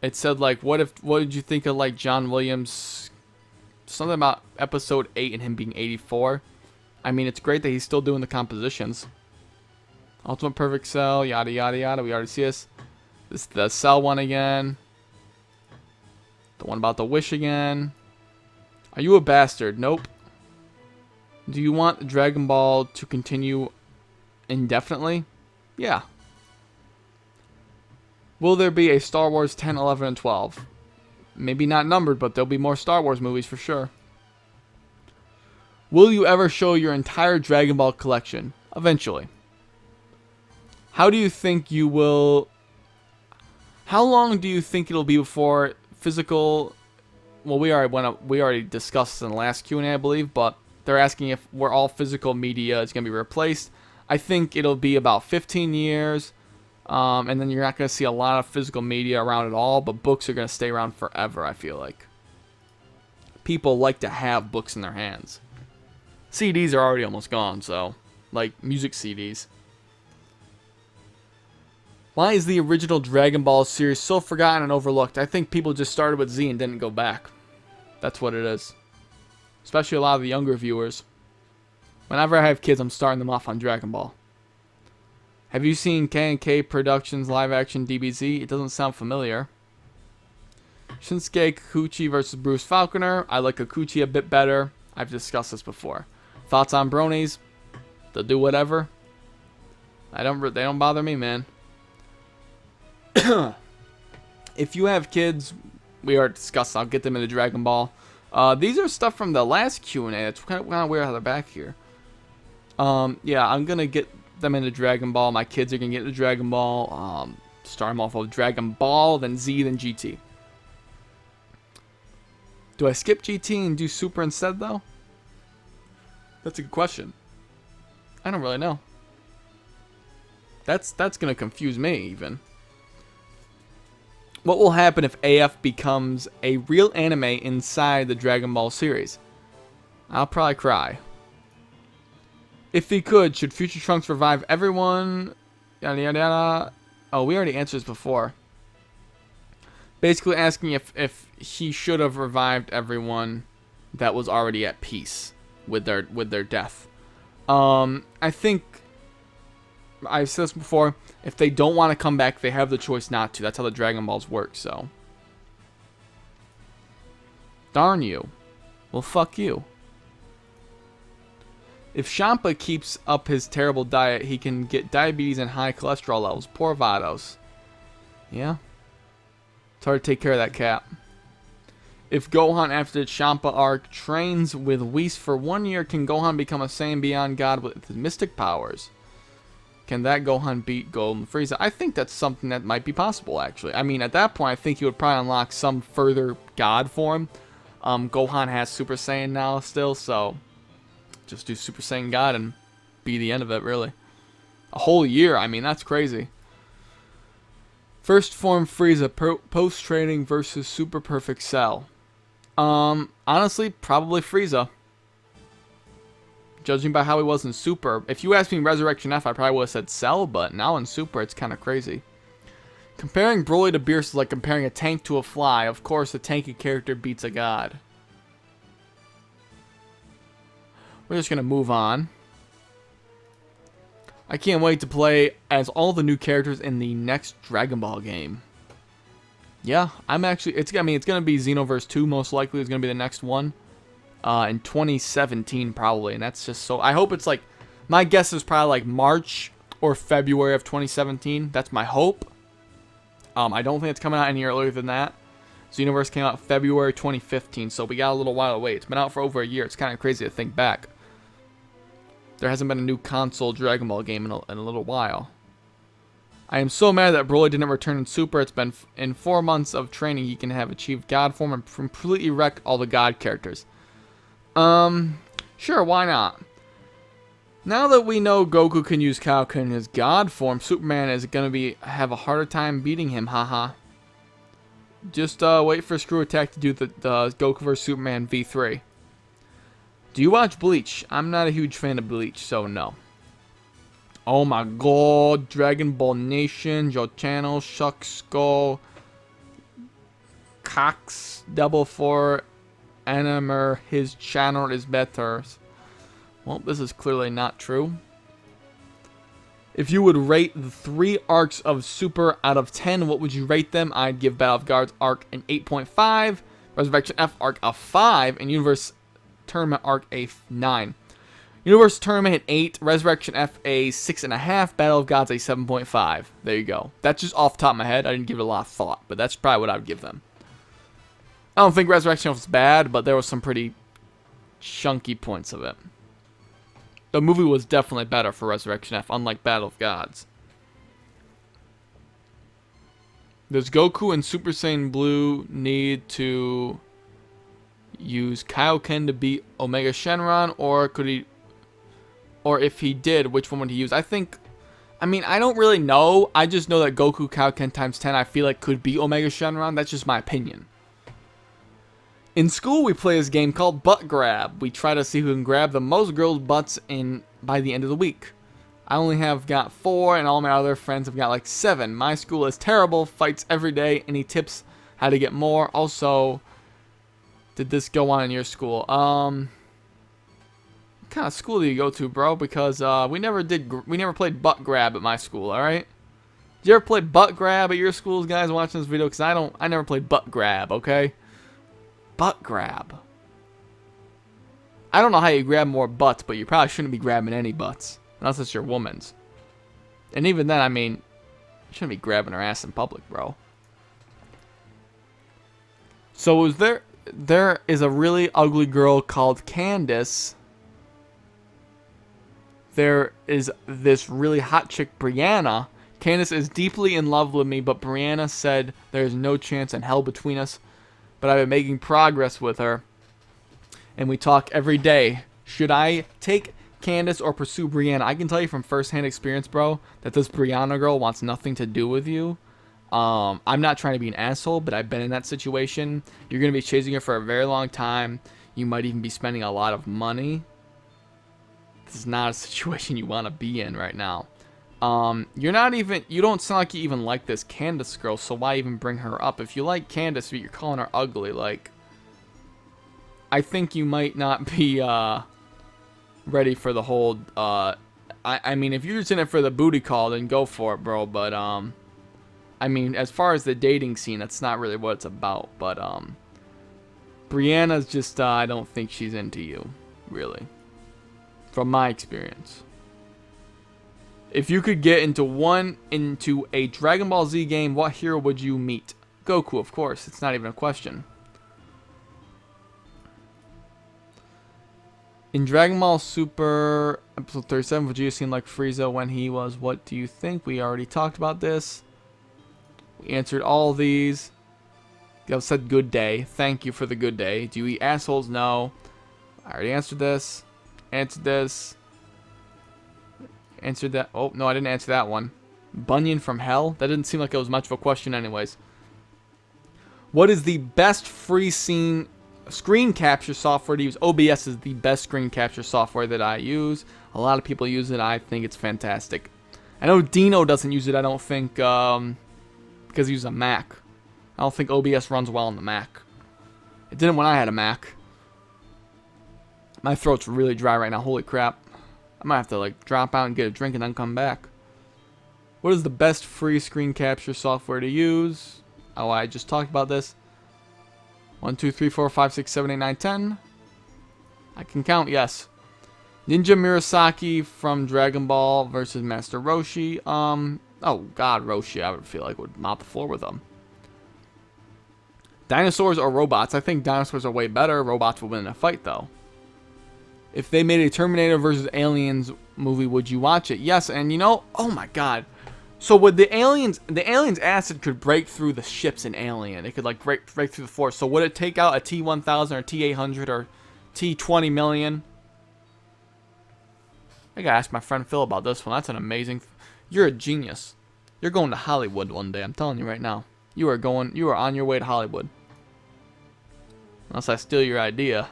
It said, like, what did you think of, like, John Williams, something about episode 8 and him being 84? I mean, it's great that he's still doing the compositions. Ultimate Perfect Cell, yada, yada, yada, we already see this. This is the Cell one again. The one about the Wish again. Are you a bastard? Nope. Do you want Dragon Ball to continue indefinitely? Yeah. Will there be a Star Wars 10, 11, and 12? Maybe not numbered, but there'll be more Star Wars movies for sure. Will you ever show your entire Dragon Ball collection? Eventually. How do you think you will... How long do you think it'll be before physical... Well, we already discussed in the last Q&A, I believe, but they're asking if we're all physical media is going to be replaced. I think it'll be about 15 years, and then you're not going to see a lot of physical media around at all, but books are going to stay around forever, I feel like. People like to have books in their hands. CDs are already almost gone, so, like, music CDs. Why is the original Dragon Ball series so forgotten and overlooked? I think people just started with Z and didn't go back. That's what it is. especially a lot of the younger viewers. Whenever I have kids, I'm starting them off on Dragon Ball. Have you seen K&K Productions live-action DBZ? It doesn't sound familiar. Shinsuke Kikuchi versus Bruce Falconer. I like Kikuchi a bit better. I've discussed this before. Thoughts on bronies? They'll do whatever. They don't bother me, man. If you have kids, we already discussed. I'll get them into Dragon Ball. These are stuff from the last Q&A. It's kind of weird how they're back here. Yeah, I'm gonna get them into Dragon Ball. My kids are gonna get into Dragon Ball. Start them off with Dragon Ball, then Z, then GT. Do I skip GT and do Super instead, though? That's a good question. I don't really know. That's gonna confuse me, even. What will happen if AF becomes a real anime inside the Dragon Ball series? I'll probably cry. If he could, should Future Trunks revive everyone? Yada yada yada. Oh, we already answered this before. Basically asking if he should have revived everyone that was already at peace with their death. I think I've said this before. If they don't want to come back, they have the choice not to. That's how the Dragon Balls work. So, darn you. Well, fuck you. If Champa keeps up his terrible diet, he can get diabetes and high cholesterol levels. Poor Vados. Yeah. It's hard to take care of that cat. If Gohan, after the Champa arc, trains with Whis for 1 year, can Gohan become a Saiyan Beyond God with his mystic powers? Can that Gohan beat Golden Frieza? I think that's something that might be possible, actually. I mean, at that point, I think he would probably unlock some further God form. Gohan has Super Saiyan now still, so just do Super Saiyan God and be the end of it, really. A whole year, I mean, that's crazy. First form Frieza, post-training versus Super Perfect Cell. Honestly, probably Frieza. Judging by how he was in Super. If you asked me Resurrection F, I probably would have said Cell, but now in Super, it's kind of crazy. Comparing Broly to Beerus is like comparing a tank to a fly. Of course, a tanky character beats a god. We're just going to move on. I can't wait to play as all the new characters in the next Dragon Ball game. Yeah, I'm actually... it's going to be Xenoverse 2, most likely. It's going to be the next one. In 2017, probably. And that's just so... I hope it's like... my guess is probably like March or February of 2017. That's my hope. I don't think it's coming out any earlier than that. Xenoverse came out February 2015, so we got a little while to wait. It's been out for over a year. It's kind of crazy to think back. There hasn't been a new console Dragon Ball game in a little while. I am so mad that Broly didn't return in Super. It's been in 4 months of training he can have achieved God form and completely wreck all the God characters. Sure, why not? Now that we know Goku can use Kaioken in his God form, Superman is going to have a harder time beating him, haha. Just wait for Screw Attack to do the Goku vs Superman V3. Do you watch Bleach? I'm not a huge fan of Bleach, so no. Oh my god, Dragon Ball Nation, your channel, Shuck Skull, Cox, Double 4, Animer, his channel is better. Well, this is clearly not true. If you would rate the 3 arcs of Super out of 10, what would you rate them? I'd give Battle of Gods arc an 8.5, Resurrection F arc a 5, and Universe Tournament arc a 9. Universe Tournament an 8, Resurrection F a 6.5, Battle of Gods a 7.5. There you go. That's just off the top of my head. I didn't give it a lot of thought, but that's probably what I would give them. I don't think Resurrection F was bad, but there was some pretty chunky points of it. The movie was definitely better for Resurrection F, unlike Battle of Gods. Does Goku and Super Saiyan Blue need to use Kaioken to beat Omega Shenron, or could he, or if he did, which one would he use? I don't really know. I just know that Goku Kaioken times 10 I feel like could beat Omega Shenron. That's just my opinion. In school, we play this game called Butt Grab. We try to see who can grab the most girls' butts by the end of the week. I only have got 4, and all my other friends have got like 7. My school is terrible, fights every day. Any tips how to get more? Also, did this go on in your school? kind of school do you go to, bro? Because we never played butt grab at my school. All right. Did you ever play butt grab at your schools, guys? Watching this video, because I never played butt grab. Okay. Butt grab. I don't know how you grab more butts, but you probably shouldn't be grabbing any butts unless it's your woman's. And even then, I mean, you shouldn't be grabbing her ass in public, bro. So there is a really ugly girl called Candace. There is this really hot chick, Brianna. Candace is deeply in love with me, but Brianna said there's no chance in hell between us. But I've been making progress with her, and we talk every day. Should I take Candace or pursue Brianna? I can tell you from first-hand experience, bro, that this Brianna girl wants nothing to do with you. I'm not trying to be an asshole, but I've been in that situation. You're going to be chasing her for a very long time. You might even be spending a lot of money. This is not a situation you want to be in right now. You don't sound like you even like this Candace girl, so why even bring her up? If you like Candace, but you're calling her ugly, like, I think you might not be, ready for the whole, I mean, if you're just in it for the booty call, then go for it, bro, but, I mean, as far as the dating scene, that's not really what it's about, but, Brianna's just, I don't think she's into you, really, from my experience. If you could get into a Dragon Ball Z game, what hero would you meet? Goku, of course. It's not even a question. In Dragon Ball Super Episode 37, Vegeta seemed like Frieza when he was. What do you think? We already talked about this. We answered all these. You said good day. Thank you for the good day. Do you eat assholes? No. I already answered this. Answered this. Answered that. Oh, no, I didn't answer that one. Bunyan from hell? That didn't seem like it was much of a question anyways. What is the best free screen capture software to use? OBS is the best screen capture software that I use. A lot of people use it. I think it's fantastic. I know Dino doesn't use it, I don't think, because he uses a Mac. I don't think OBS runs well on the Mac. It didn't when I had a Mac. My throat's really dry right now. Holy crap. I might have to, like, drop out and get a drink and then come back. What is the best free screen capture software to use? Oh, I just talked about this. 1, 2, 3, 4, 5, 6, 7, 8, 9, 10. I can count, yes. Ninja Murasaki from Dragon Ball versus Master Roshi. Oh, God, Roshi, I would feel like would mop the floor with them. Dinosaurs or robots? I think dinosaurs are way better. Robots will win in a fight, though. If they made a Terminator versus Aliens movie, would you watch it? Yes, and you know, oh my god. So with the aliens acid could break through the ships in Alien. It could like break through the force. So would it take out a T-1000 or T-800 or T-20 million? I gotta ask my friend Phil about this one. That's an amazing. You're a genius. You're going to Hollywood one day. I'm telling you right now. You are on your way to Hollywood. Unless I steal your idea.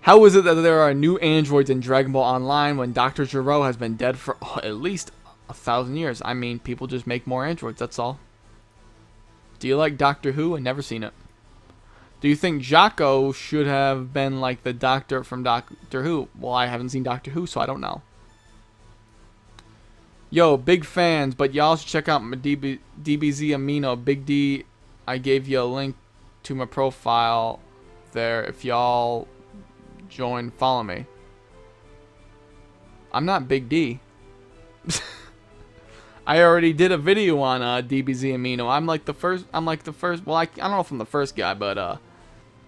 How is it that there are new androids in Dragon Ball Online when Dr. Gero has been dead for at least 1,000 years? I mean, people just make more androids, that's all. Do you like Doctor Who? I've never seen it. Do you think Jaco should have been like the doctor from Doctor Who? Well, I haven't seen Doctor Who, so I don't know. Yo, big fans, but y'all should check out my DBZ Amino. Big D, I gave you a link to my profile there if y'all join, follow me. I'm not Big D. I already did a video on DBZ Amino. I'm like the first, well, I don't know if I'm the first guy, but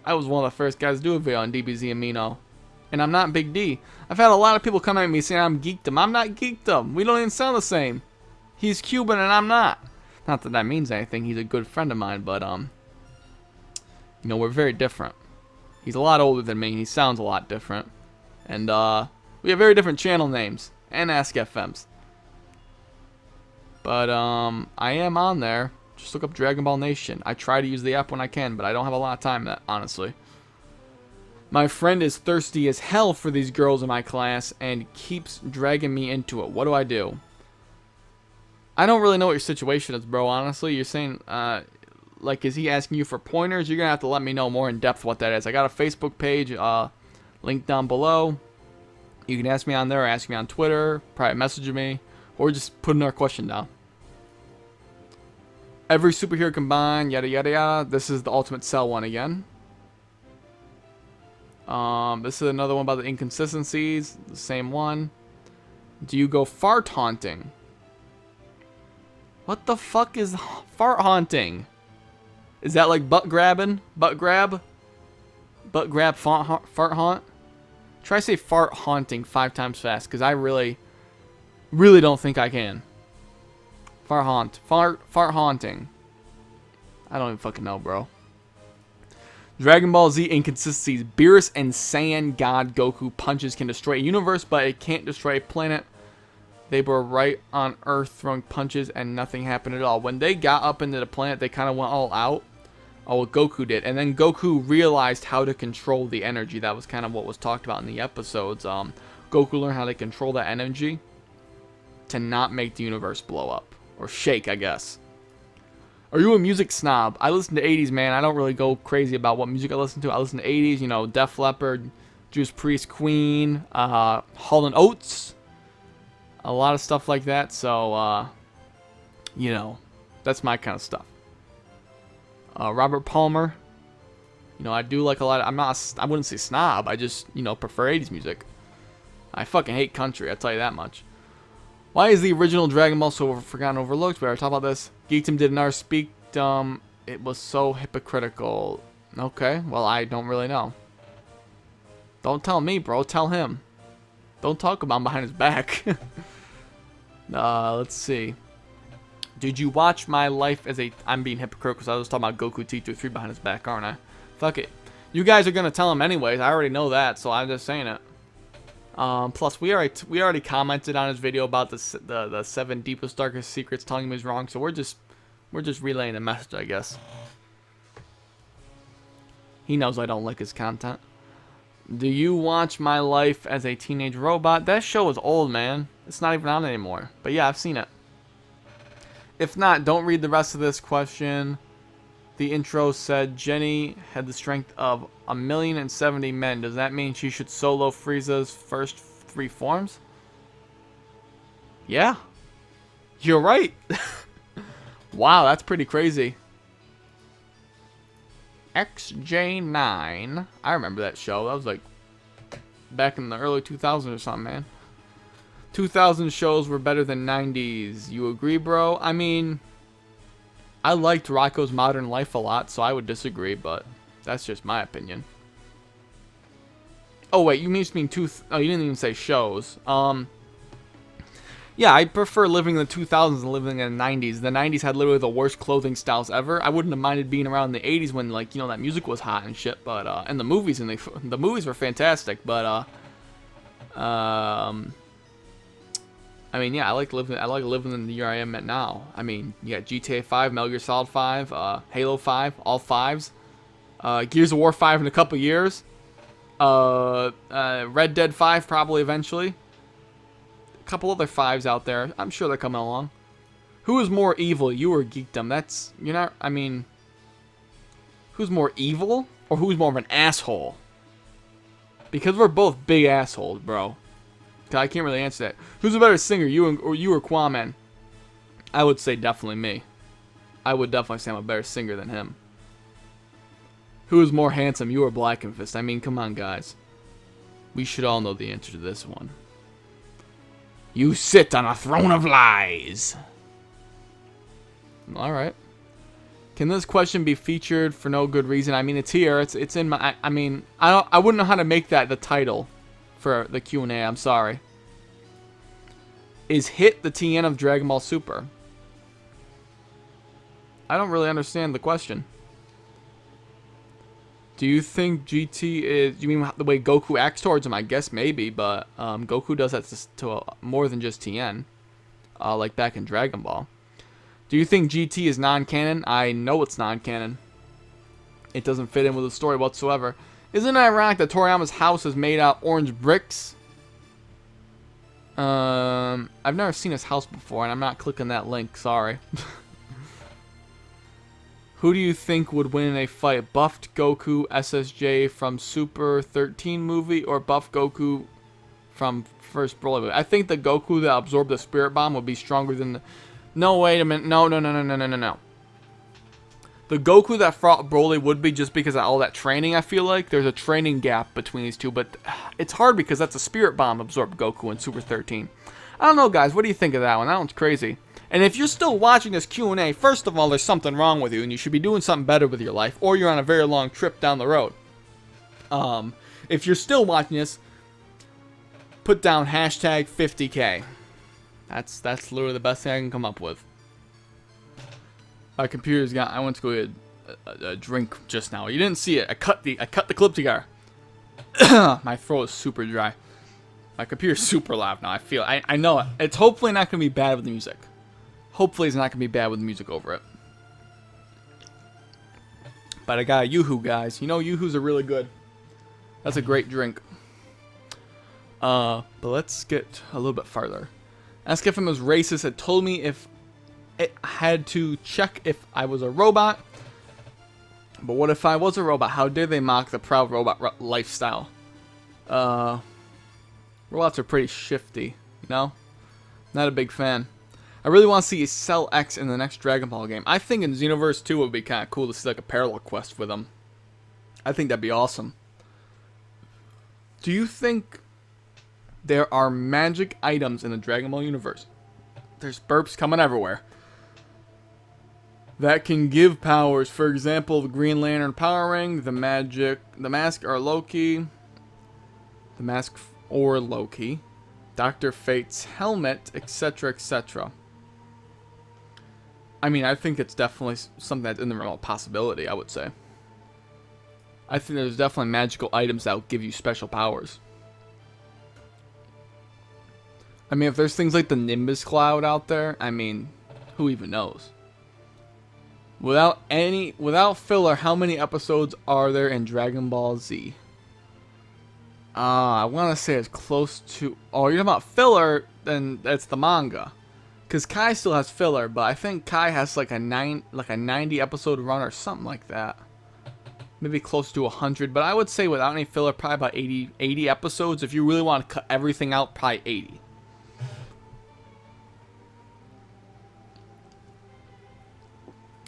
I was one of the first guys to do a video on DBZ Amino. And I'm not Big D. I've had a lot of people come at me saying I'm geekdom. I'm not geekdom. We don't even sound the same. He's Cuban and I'm not. Not that that means anything. He's a good friend of mine, but you know, we're very different. He's a lot older than me. He sounds a lot different. And we have very different channel names and Ask FMs. But I am on there. Just look up Dragon Ball Nation. I try to use the app when I can, but I don't have a lot of time, honestly. My friend is thirsty as hell for these girls in my class and keeps dragging me into it. What do I do? I don't really know what your situation is, bro, honestly. You're saying, like, is he asking you for pointers? You're going to have to let me know more in depth what that is. I got a Facebook page. Link down below. You can ask me on there or ask me on Twitter, private message me, or just put another question down. Every superhero combined, yada yada yada. This is the Ultimate Cell one again. This is another one about the inconsistencies. The same one. Do you go fart haunting? What the fuck is fart haunting? Is that like butt grabbing? Butt grab? Butt grab fart haunt? Try to say fart haunting 5 times fast, because I really don't think I can. Fart haunt. Fart haunting. I don't even fucking know, bro. Dragon Ball Z inconsistencies. Beerus and Saiyan God Goku punches can destroy a universe, but it can't destroy a planet. They were right on Earth throwing punches and nothing happened at all. When they got up into the planet, they kind of went all out. Oh, what Goku did. And then Goku realized how to control the energy. That was kind of what was talked about in the episodes. Goku learned how to control that energy to not make the universe blow up. Or shake, I guess. Are you a music snob? I listen to 80s, man. I don't really go crazy about what music I listen to. I listen to 80s, you know, Def Leppard, Judas Priest, Queen, Hall & Oates. A lot of stuff like that. So, you know, that's my kind of stuff. Robert Palmer. You know, I do like a lot of... I wouldn't say snob. I just, you know, prefer 80s music. I fucking hate country, I'll tell you that much. Why is the original Dragon Ball so forgotten, overlooked? We already talked about this. Geekdom did another speak. It was so hypocritical. Okay, well, I don't really know. Don't tell me, bro. Tell him. Don't talk about him behind his back. Let's see. Did you watch My Life as a... I'm being hypocritical because I was talking about Goku T23 behind his back, aren't I? Fuck it. You guys are going to tell him anyways. I already know that, so I'm just saying it. Plus, we already commented on his video about the 7 deepest, darkest secrets, telling him he's wrong. So we're just relaying the message, I guess. He knows I don't like his content. Do you watch My Life as a Teenage Robot? That show is old, man. It's not even on anymore. But yeah, I've seen it. If not, don't read the rest of this question. The intro said Jenny had the strength of 1,070 men. Does that mean she should solo Frieza's first 3 forms? Yeah. You're right. Wow, that's pretty crazy. XJ9. I remember that show. That was like back in the early 2000s or something, man. 2000 shows were better than 90s. You agree, bro? I mean, I liked Rocko's Modern Life a lot, so I would disagree, but that's just my opinion. Oh, wait, you just mean oh, you didn't even say shows. Yeah, I prefer living in the 2000s than living in the 90s. The 90s had literally the worst clothing styles ever. I wouldn't have minded being around in the 80s when, like, you know, that music was hot and shit, but, and the movies, the movies were fantastic, but, I mean, yeah, I like living in the year I am at now. I mean, you got GTA 5, Metal Gear Solid 5, Halo 5, all 5s. Gears of War 5 in a couple years. Red Dead 5 probably eventually. A couple other 5s out there. I'm sure they're coming along. Who is more evil, you or Geekdom? That's, you're not, I mean, who's more evil or who's more of an asshole? Because we're both big assholes, bro. I can't really answer that. Who's a better singer, you or Quaman? I would say definitely me. I would definitely say I'm a better singer than him. Who is more handsome, you or Blackenfist? I mean, come on, guys. We should all know the answer to this one. You sit on a throne of lies. Alright. Can this question be featured for no good reason? I mean, it's here. It's in my... I mean, I wouldn't know how to make that the title for the Q&A. I'm sorry. Is Hit the TN of Dragon Ball Super? I don't really understand the question. Do you think GT is... You mean the way Goku acts towards him? I guess maybe, but Goku does that to more than just TN. Like back in Dragon Ball. Do you think GT is non-canon? I know it's non-canon. It doesn't fit in with the story whatsoever. Isn't it ironic that Toriyama's house is made out of orange bricks? I've never seen his house before, and I'm not clicking that link. Sorry. Who do you think would win in a fight? Buffed Goku SSJ from Super 13 movie or Buff Goku from first Broly movie? I think the Goku that absorbed the Spirit Bomb would be stronger than the... No, wait a minute. No. The Goku that fought Broly would be just because of all that training, I feel like. There's a training gap between these two, but it's hard because that's a Spirit Bomb absorbed Goku in Super 13. I don't know, guys. What do you think of that one? That one's crazy. And if you're still watching this Q&A, first of all, there's something wrong with you, and you should be doing something better with your life, or you're on a very long trip down the road. If you're still watching this, put down hashtag 50K. That's literally the best thing I can come up with. My computer's got. I went to go get a drink just now. You didn't see it. I cut the clip together. My throat is super dry. My computer's super loud now. I know it. It's hopefully not gonna be bad with the music. Hopefully it's not gonna be bad with the music over it. But I got a Yoo-hoo, guys. You know Yoo-hoos are really good. That's a great drink. But let's get a little bit farther. Ask if I'm as racist. Had told me if it had to check if I was a robot. But what if I was a robot? How dare they mock the proud robot lifestyle? Robots are pretty shifty, you know? Not a big fan. I really want to see Cell X in the next Dragon Ball game. I think in Xenoverse 2 it would be kind of cool to see like a parallel quest with them. I think that'd be awesome. Do you think there are magic items in the Dragon Ball universe? There's burps coming everywhere. That can give powers. For example, the Green Lantern Power Ring, the Mask or Loki. The Mask or Loki. Dr. Fate's helmet, etc., etc. I mean, I think it's definitely something that's in the realm of possibility, I would say. I think there's definitely magical items that will give you special powers. I mean, if there's things like the Nimbus Cloud out there, I mean, who even knows? Without filler, how many episodes are there in Dragon Ball Z? I want to say it's close to... Oh, you're talking about filler, then that's the manga. Because Kai still has filler, but I think Kai has like a 90 episode run or something like that. Maybe close to 100, but I would say without any filler, probably about 80 episodes. If you really want to cut everything out, probably 80.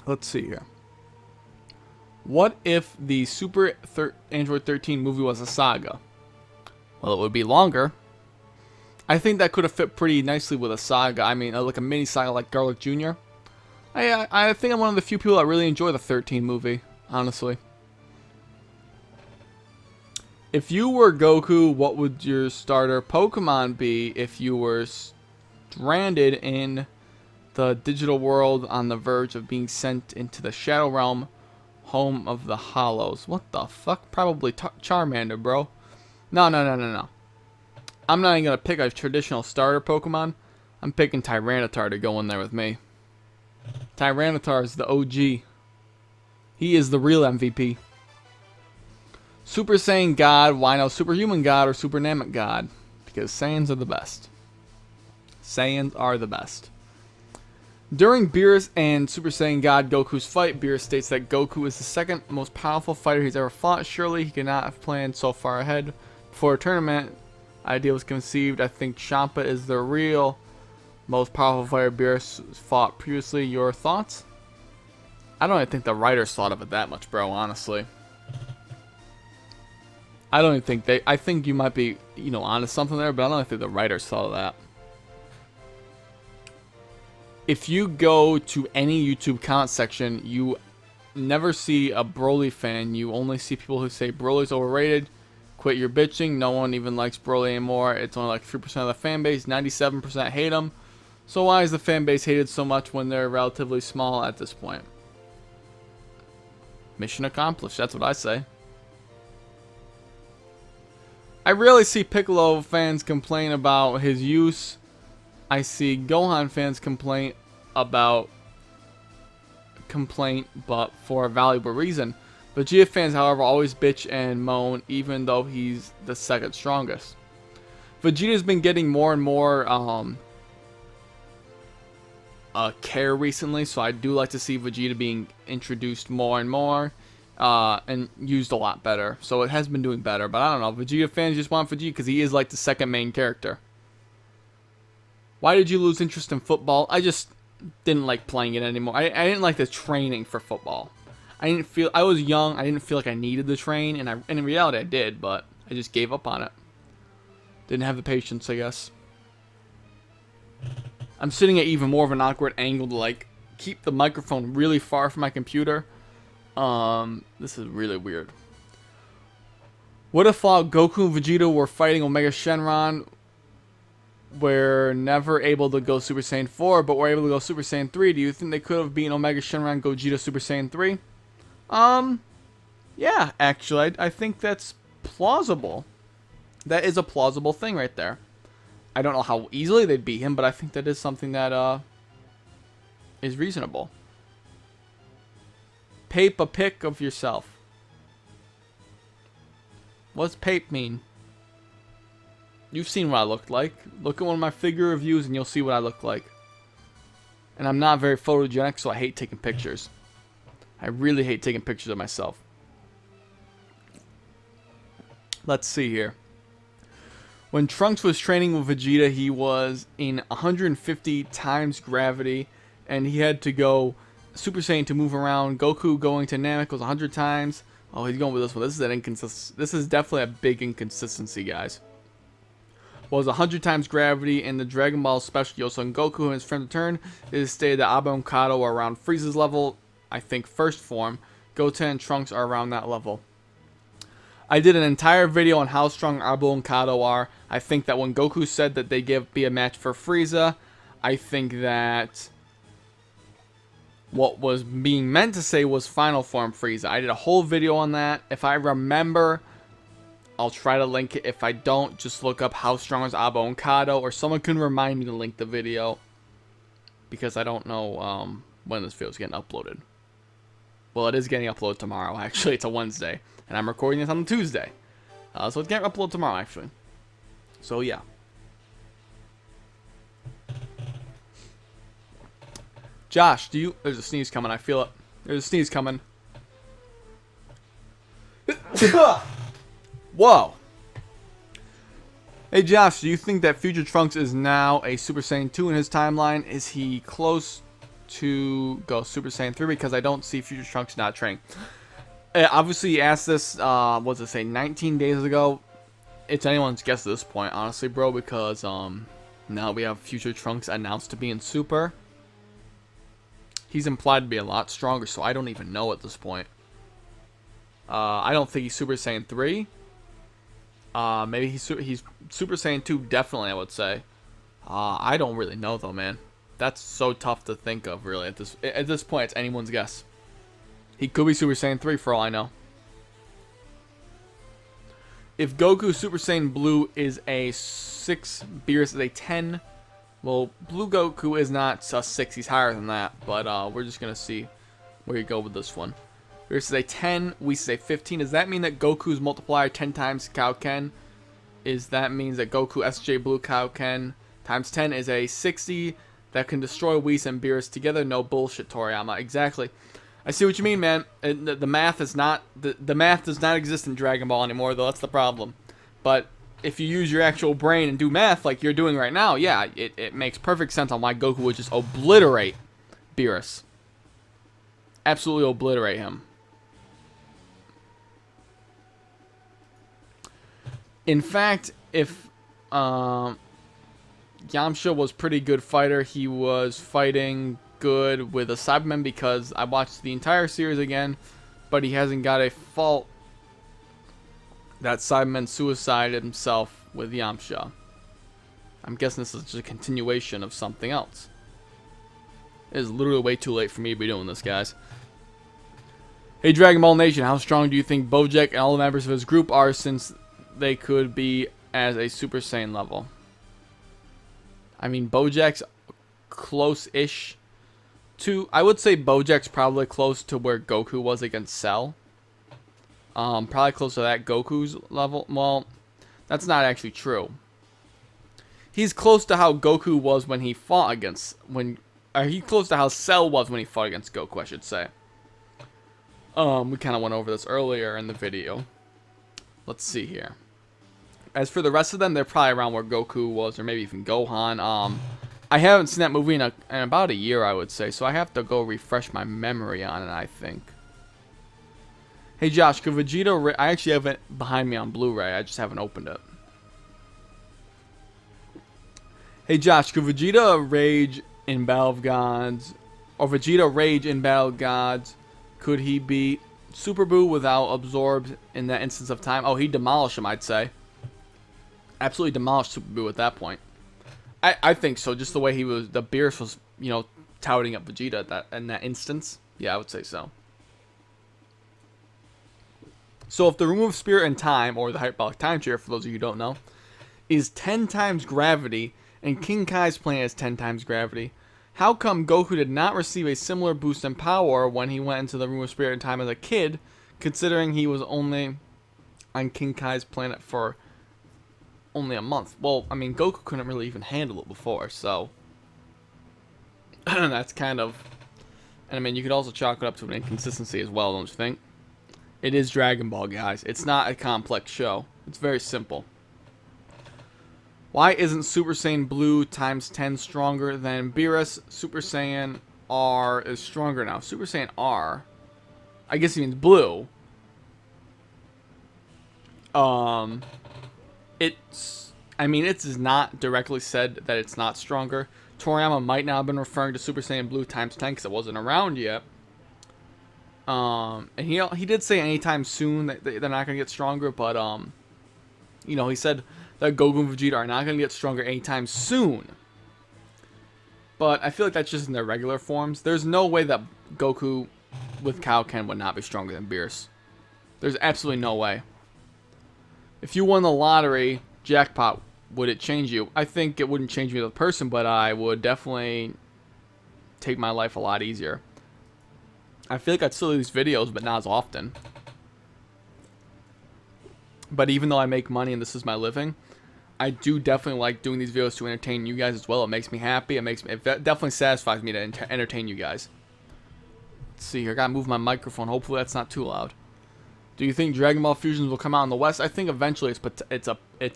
Let's see here. What if the Android 13 movie was a saga? Well, it would be longer. I think that could have fit pretty nicely with a saga. I mean, like a mini saga like Garlic Jr. I think I'm one of the few people that really enjoy the 13 movie, honestly. If you were Goku, what would your starter Pokemon be if you were stranded in the digital world on the verge of being sent into the Shadow Realm, home of the Hollows? What the fuck? Probably Charmander, bro. No. I'm not even going to pick a traditional starter Pokemon. I'm picking Tyranitar to go in there with me. Tyranitar is the OG. He is the real MVP. Super Saiyan God, why no Superhuman God or Super Namek God? Because Saiyans are the best. Saiyans are the best. During Beerus and Super Saiyan God Goku's fight, Beerus states that Goku is the second most powerful fighter he's ever fought. Surely he could not have planned so far ahead. Before a tournament idea was conceived, I think Champa is the real most powerful fighter Beerus fought previously. Your thoughts? I don't even think the writers thought of it that much, bro, honestly. I don't even think they... I think you might be, you know, onto something there, but I don't think the writers thought of that. If you go to any YouTube comment section, you never see a Broly fan. You only see people who say Broly's overrated. Quit your bitching. No one even likes Broly anymore. It's only like 3% of the fan base. 97% hate him. So why is the fan base hated so much when they're relatively small at this point? Mission accomplished. That's what I say. I rarely see Piccolo fans complain about his use. I see Gohan fans complain, but for a valuable reason. Vegeta fans, however, always bitch and moan, even though he's the second strongest. Vegeta's been getting more and more care recently, so I do like to see Vegeta being introduced more and more, and used a lot better. So it has been doing better, but I don't know. Vegeta fans just want Vegeta because he is like the second main character. Why did you lose interest in football? I just didn't like playing it anymore. I didn't like the training for football. I was young. I didn't feel like I needed to train, and in reality I did, but I just gave up on it. Didn't have the patience, I guess. I'm sitting at even more of an awkward angle to like keep the microphone really far from my computer. This is really weird. What if Goku and Vegeta were fighting Omega Shenron? Were never able to go Super Saiyan 4, but were able to go Super Saiyan 3. Do you think they could have beaten Omega Shenron Gogeta Super Saiyan 3? Yeah, actually, I think that's plausible. That is a plausible thing right there. I don't know how easily they'd beat him, but I think that is something that is reasonable. Pape a pic of yourself. What's pape mean? You've seen what I looked like. Look at one of my figure reviews and you'll see what I look like. And I'm not very photogenic, so I hate taking pictures. I really hate taking pictures of myself. Let's see here. When Trunks was training with Vegeta, he was in 150 times gravity, and he had to go Super Saiyan to move around. Goku going to Namek was 100 times. Oh, he's going with this one. This is an inconsistent. This is definitely a big inconsistency, guys. Was 100 times gravity in the Dragon Ball Special. Son Goku and his friend return. It is stated that Abba and Kado are around Frieza's level. I think first form. Goten and Trunks are around that level. I did an entire video on how strong Abba and Kado are. I think that when Goku said that they be a match for Frieza, I think that what was being meant to say was final form Frieza. I did a whole video on that. If I remember, I'll try to link it. If I don't, just look up how strong is Abba and Kado, or someone can remind me to link the video, because I don't know when this video is getting uploaded. Well, it is getting uploaded tomorrow. Actually, it's a Wednesday, and I'm recording this on a Tuesday, so it's getting uploaded tomorrow, actually. So yeah. Josh, there's a sneeze coming. I feel it. There's a sneeze coming. Whoa. Hey Josh, do you think that Future Trunks is now a Super Saiyan 2 in his timeline? Is he close to go Super Saiyan 3? Because I don't see Future Trunks not training. Obviously, he asked this, what does it say, 19 days ago. It's anyone's guess at this point, honestly, bro, because now we have Future Trunks announced to be in Super. He's implied to be a lot stronger, so I don't even know at this point. I don't think he's Super Saiyan 3. Maybe he's Super Saiyan 2, definitely, I would say. I don't really know, though, man. That's so tough to think of, really. At this point, it's anyone's guess. He could be Super Saiyan 3, for all I know. If Goku Super Saiyan Blue is a 6, Beerus is a 10. Well, Blue Goku is not a 6. He's higher than that. But we're just going to see where you go with this one. Beerus is a 10. Whis is a 15. Does that mean that Goku's multiplier 10 times Kaioken? That means that Goku SJ Blue Kaioken times 10 is a 60 that can destroy Whis and Beerus together? No bullshit, Toriyama. Exactly. I see what you mean, man. The math is not the math does not exist in Dragon Ball anymore, though. That's the problem. But if you use your actual brain and do math like you're doing right now, yeah, it makes perfect sense on why Goku would just obliterate Beerus. Absolutely obliterate him. In fact, if Yamcha was pretty good fighter, he was fighting good with a Cyberman, because I watched the entire series again, but he hasn't got a fault that Cyberman suicided himself with Yamcha. I'm guessing this is just a continuation of something else. It is literally way too late for me to be doing this, guys. Hey Dragon Ball Nation, how strong do you think Bojack and all the members of his group are, since they could be as a Super Saiyan level? I mean, Bojack's close-ish to... I would say Bojack's probably close to where Goku was against Cell. Probably close to that Goku's level. Well, that's not actually true. He's close to how Goku was when he fought against... when he close to how Cell was when he fought against Goku, I should say. We kind of went over this earlier in the video. Let's see here. As for the rest of them, they're probably around where Goku was, or maybe even Gohan. I haven't seen that movie in about a year, I would say, so I have to go refresh my memory on it, I think. Hey Josh, could Vegeta... I actually have it behind me on Blu-ray, I just haven't opened it. Hey Josh, could Vegeta rage in Battle of Gods, or Vegeta rage in Battle of Gods, could he beat Super Buu without absorbed in that instance of time? Oh, he'd demolish him, I'd say. Absolutely demolish Super Buu at that point. I think so, just the way the Beerus was, you know, touting up Vegeta in that instance. Yeah, I would say so. So if the room of spirit and time, or the hyperbolic time chair, for those of you who don't know, is 10 times gravity, and King Kai's planet is 10 times gravity, how come Goku did not receive a similar boost in power when he went into the room of spirit and time as a kid, considering he was only on King Kai's planet for only a month? Well, I mean, Goku couldn't really even handle it before, so that's kind of... And I mean, you could also chalk it up to an inconsistency as well, don't you think? It is Dragon Ball, guys. It's not a complex show. It's very simple. Why isn't Super Saiyan Blue times 10 stronger than Beerus? Super Saiyan R is stronger now. Super Saiyan R, I guess he means blue. I mean, it's not directly said that it's not stronger. Toriyama might not have been referring to Super Saiyan Blue times 10 because it wasn't around yet. And he did say anytime soon that they're not going to get stronger, but, you know, he said that Goku and Vegeta are not going to get stronger anytime soon. But I feel like that's just in their regular forms. There's no way that Goku with Kaioken would not be stronger than Beerus. There's absolutely no way. If you won the lottery, jackpot, would it change you? I think it wouldn't change me as a person, but I would definitely take my life a lot easier. I feel like I'd still do these videos, but not as often. But even though I make money and this is my living, I do definitely like doing these videos to entertain you guys as well. It makes me happy. It definitely satisfies me to entertain you guys. Let's see here. I gotta move my microphone. Hopefully that's not too loud. Do you think Dragon Ball Fusions will come out in the West? I think eventually it's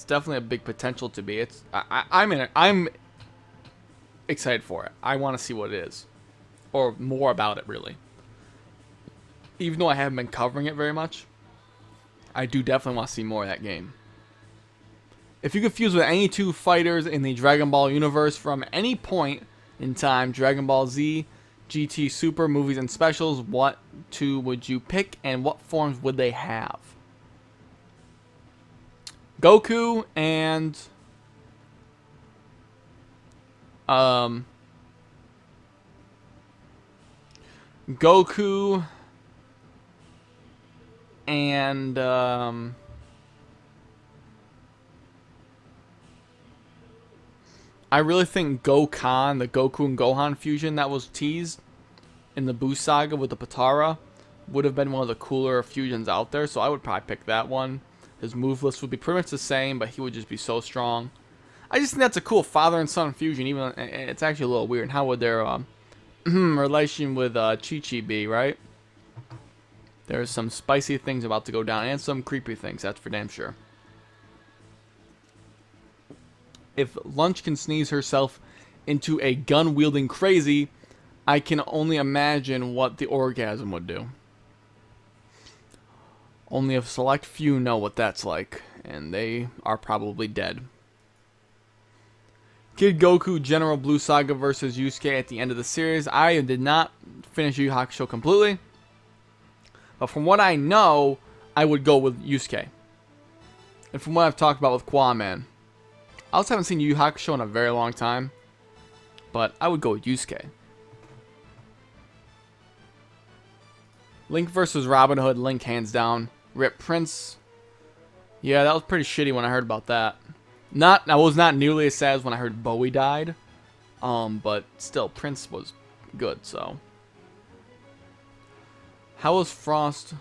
definitely a big potential to be. I'm excited for it. I want to see what it is, or more about it really. Even though I haven't been covering it very much, I do definitely want to see more of that game. If you could fuse with any two fighters in the Dragon Ball universe from any point in time, Dragon Ball Z, GT Super, movies and specials, what two would you pick and what forms would they have? Goku and Goku and I really think Gokhan, the Goku and Gohan fusion that was teased in the Buu saga with the Potara, would have been one of the cooler fusions out there, so I would probably pick that one. His move list would be pretty much the same, but he would just be so strong. I just think that's a cool father and son fusion, even it's actually a little weird. How would their relation with Chi-Chi be, right? There's some spicy things about to go down, and some creepy things, that's for damn sure. If Lunch can sneeze herself into a gun-wielding crazy, I can only imagine what the orgasm would do. Only a select few know what that's like, and they are probably dead. Kid Goku General Blue Saga versus Yusuke at the end of the series. I did not finish Yu Yu Hakusho completely, but from what I know, I would go with Yusuke. And from what I've talked about with Kwame, I also haven't seen Yu Yu Hakusho in a very long time, but I would go with Yusuke. Link versus Robin Hood, Link hands down. Rip Prince. Yeah, that was pretty shitty when I heard about that. I was not nearly as sad as when I heard Bowie died. But still, Prince was good, so. How was Frost?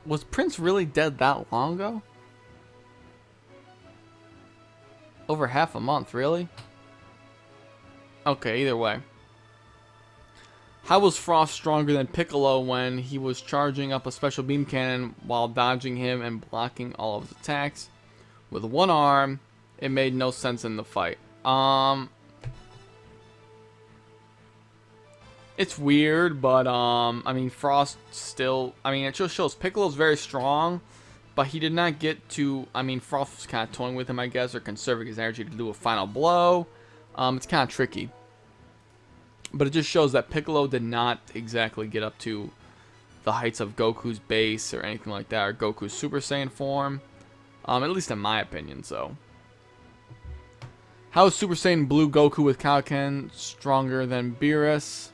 Was Prince really dead that long ago? Over half a month, really? Okay, either way. How was Frost stronger than Piccolo when he was charging up a special beam cannon while dodging him and blocking all of his attacks? With one arm, it made no sense in the fight. It's weird, but, I mean, Frost still, I mean, it just shows Piccolo's very strong, but he did not get to, I mean, Frost was kind of toying with him, I guess, or conserving his energy to do a final blow. It's kind of tricky. But it just shows that Piccolo did not exactly get up to the heights of Goku's base or anything like that, or Goku's Super Saiyan form. At least in my opinion, so. How is Super Saiyan Blue Goku with Kaioken stronger than Beerus,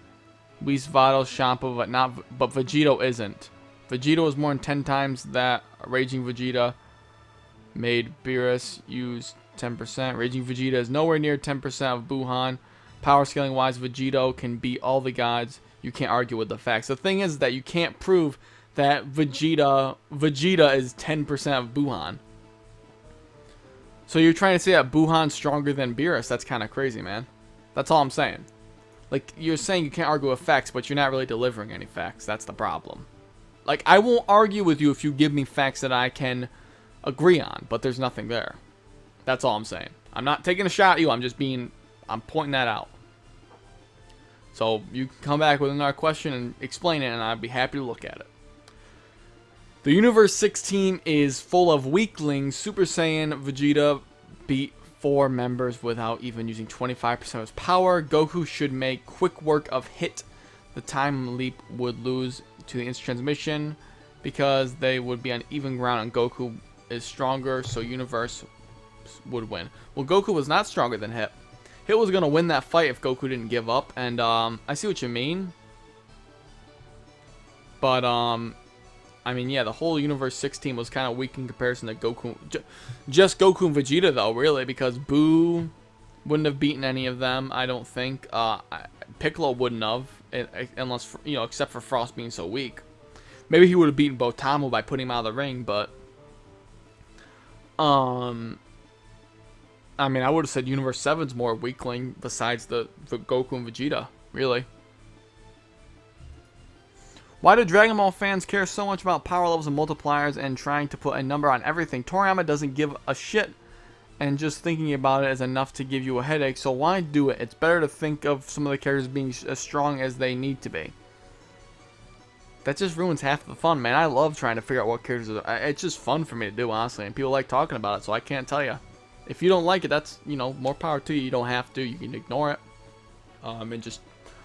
Whis, Vados, Champa, but Vegito isn't. Vegito is more than 10 times that Raging Vegeta made Beerus use 10%. Raging Vegeta is nowhere near 10% of Buhan. Power scaling wise, Vegito can beat all the gods. You can't argue with the facts. The thing is that you can't prove that Vegeta is 10% of Buhan. So you're trying to say that Buhan's stronger than Beerus? That's kind of crazy, man. That's all I'm saying. Like, you're saying you can't argue with facts, but you're not really delivering any facts. That's the problem. Like, I won't argue with you if you give me facts that I can agree on, but there's nothing there. That's all I'm saying. I'm not taking a shot at you. I'm pointing that out. So you can come back with another question and explain it, and I'd be happy to look at it. The Universe 6 team is full of weaklings. Super Saiyan Vegeta beat 4 members without even using 25% of his power. Goku should make quick work of Hit. The time leap would lose to the instant transmission because they would be on even ground, and Goku is stronger, so Universe would win. Well, Goku was not stronger than Hit. Hit was going to win that fight if Goku didn't give up, and I see what you mean. But, I mean, yeah, the whole Universe 6 team was kind of weak in comparison to Goku. Just Goku and Vegeta, though, really, because Boo wouldn't have beaten any of them, I don't think. Piccolo wouldn't have, unless, you know, except for Frost being so weak. Maybe he would have beaten Botamu by putting him out of the ring, but... I mean, I would have said Universe 7's more weakling besides the Goku and Vegeta, really. Why do Dragon Ball fans care so much about power levels and multipliers and trying to put a number on everything? Toriyama doesn't give a shit, and just thinking about it is enough to give you a headache, so why do it? It's better to think of some of the characters being as strong as they need to be. That just ruins half the fun, man. I love trying to figure out what characters are. It's just fun for me to do, honestly, and people like talking about it, so I can't tell you. If you don't like it, that's, you know, more power to you. You don't have to. You can ignore it. And just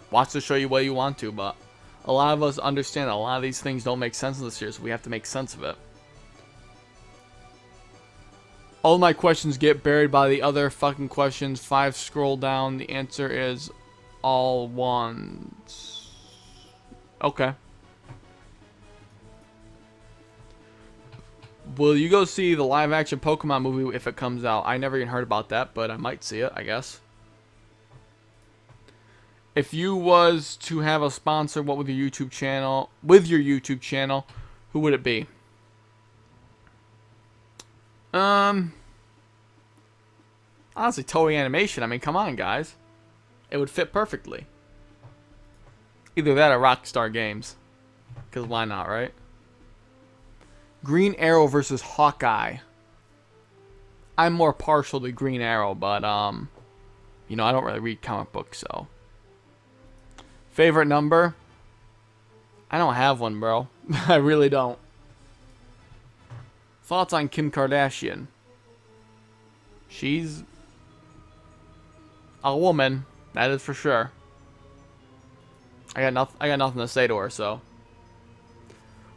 watch the show you way you want to. But a lot of us understand that a lot of these things don't make sense in the series, so we have to make sense of it. All my questions get buried by the other fucking questions. 5 scroll down. The answer is all ones. Okay. Will you go see the live-action Pokemon movie if it comes out? I never even heard about that, but I might see it, I guess. If you was to have a sponsor, what would your YouTube channel, who would it be? Honestly, Toei Animation. I mean, come on, guys. It would fit perfectly. Either that or Rockstar Games. Because why not, right? Green Arrow versus Hawkeye. I'm more partial to Green Arrow, but, you know, I don't really read comic books, so. Favorite number? I don't have one, bro. I really don't. Thoughts on Kim Kardashian? She's a woman, that is for sure. I got nothing to say to her, so.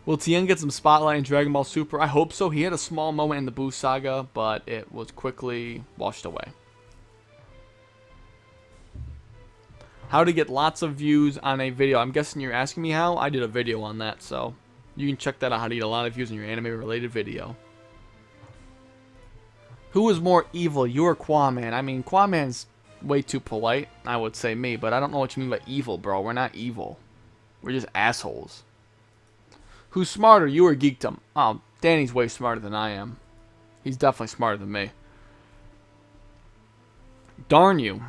Will Tien get some spotlight in Dragon Ball Super? I hope so. He had a small moment in the Buu saga, but it was quickly washed away. How to get lots of views on a video. I'm guessing you're asking me how? I did a video on that, so you can check that out, how to get a lot of views in your anime-related video. Who is more evil, you or Quaman? I mean, Quaman's way too polite. I would say me, but I don't know what you mean by evil, bro. We're not evil. We're just assholes. Who's smarter, you or Geekdom? Oh, Danny's way smarter than I am. He's definitely smarter than me. Darn you.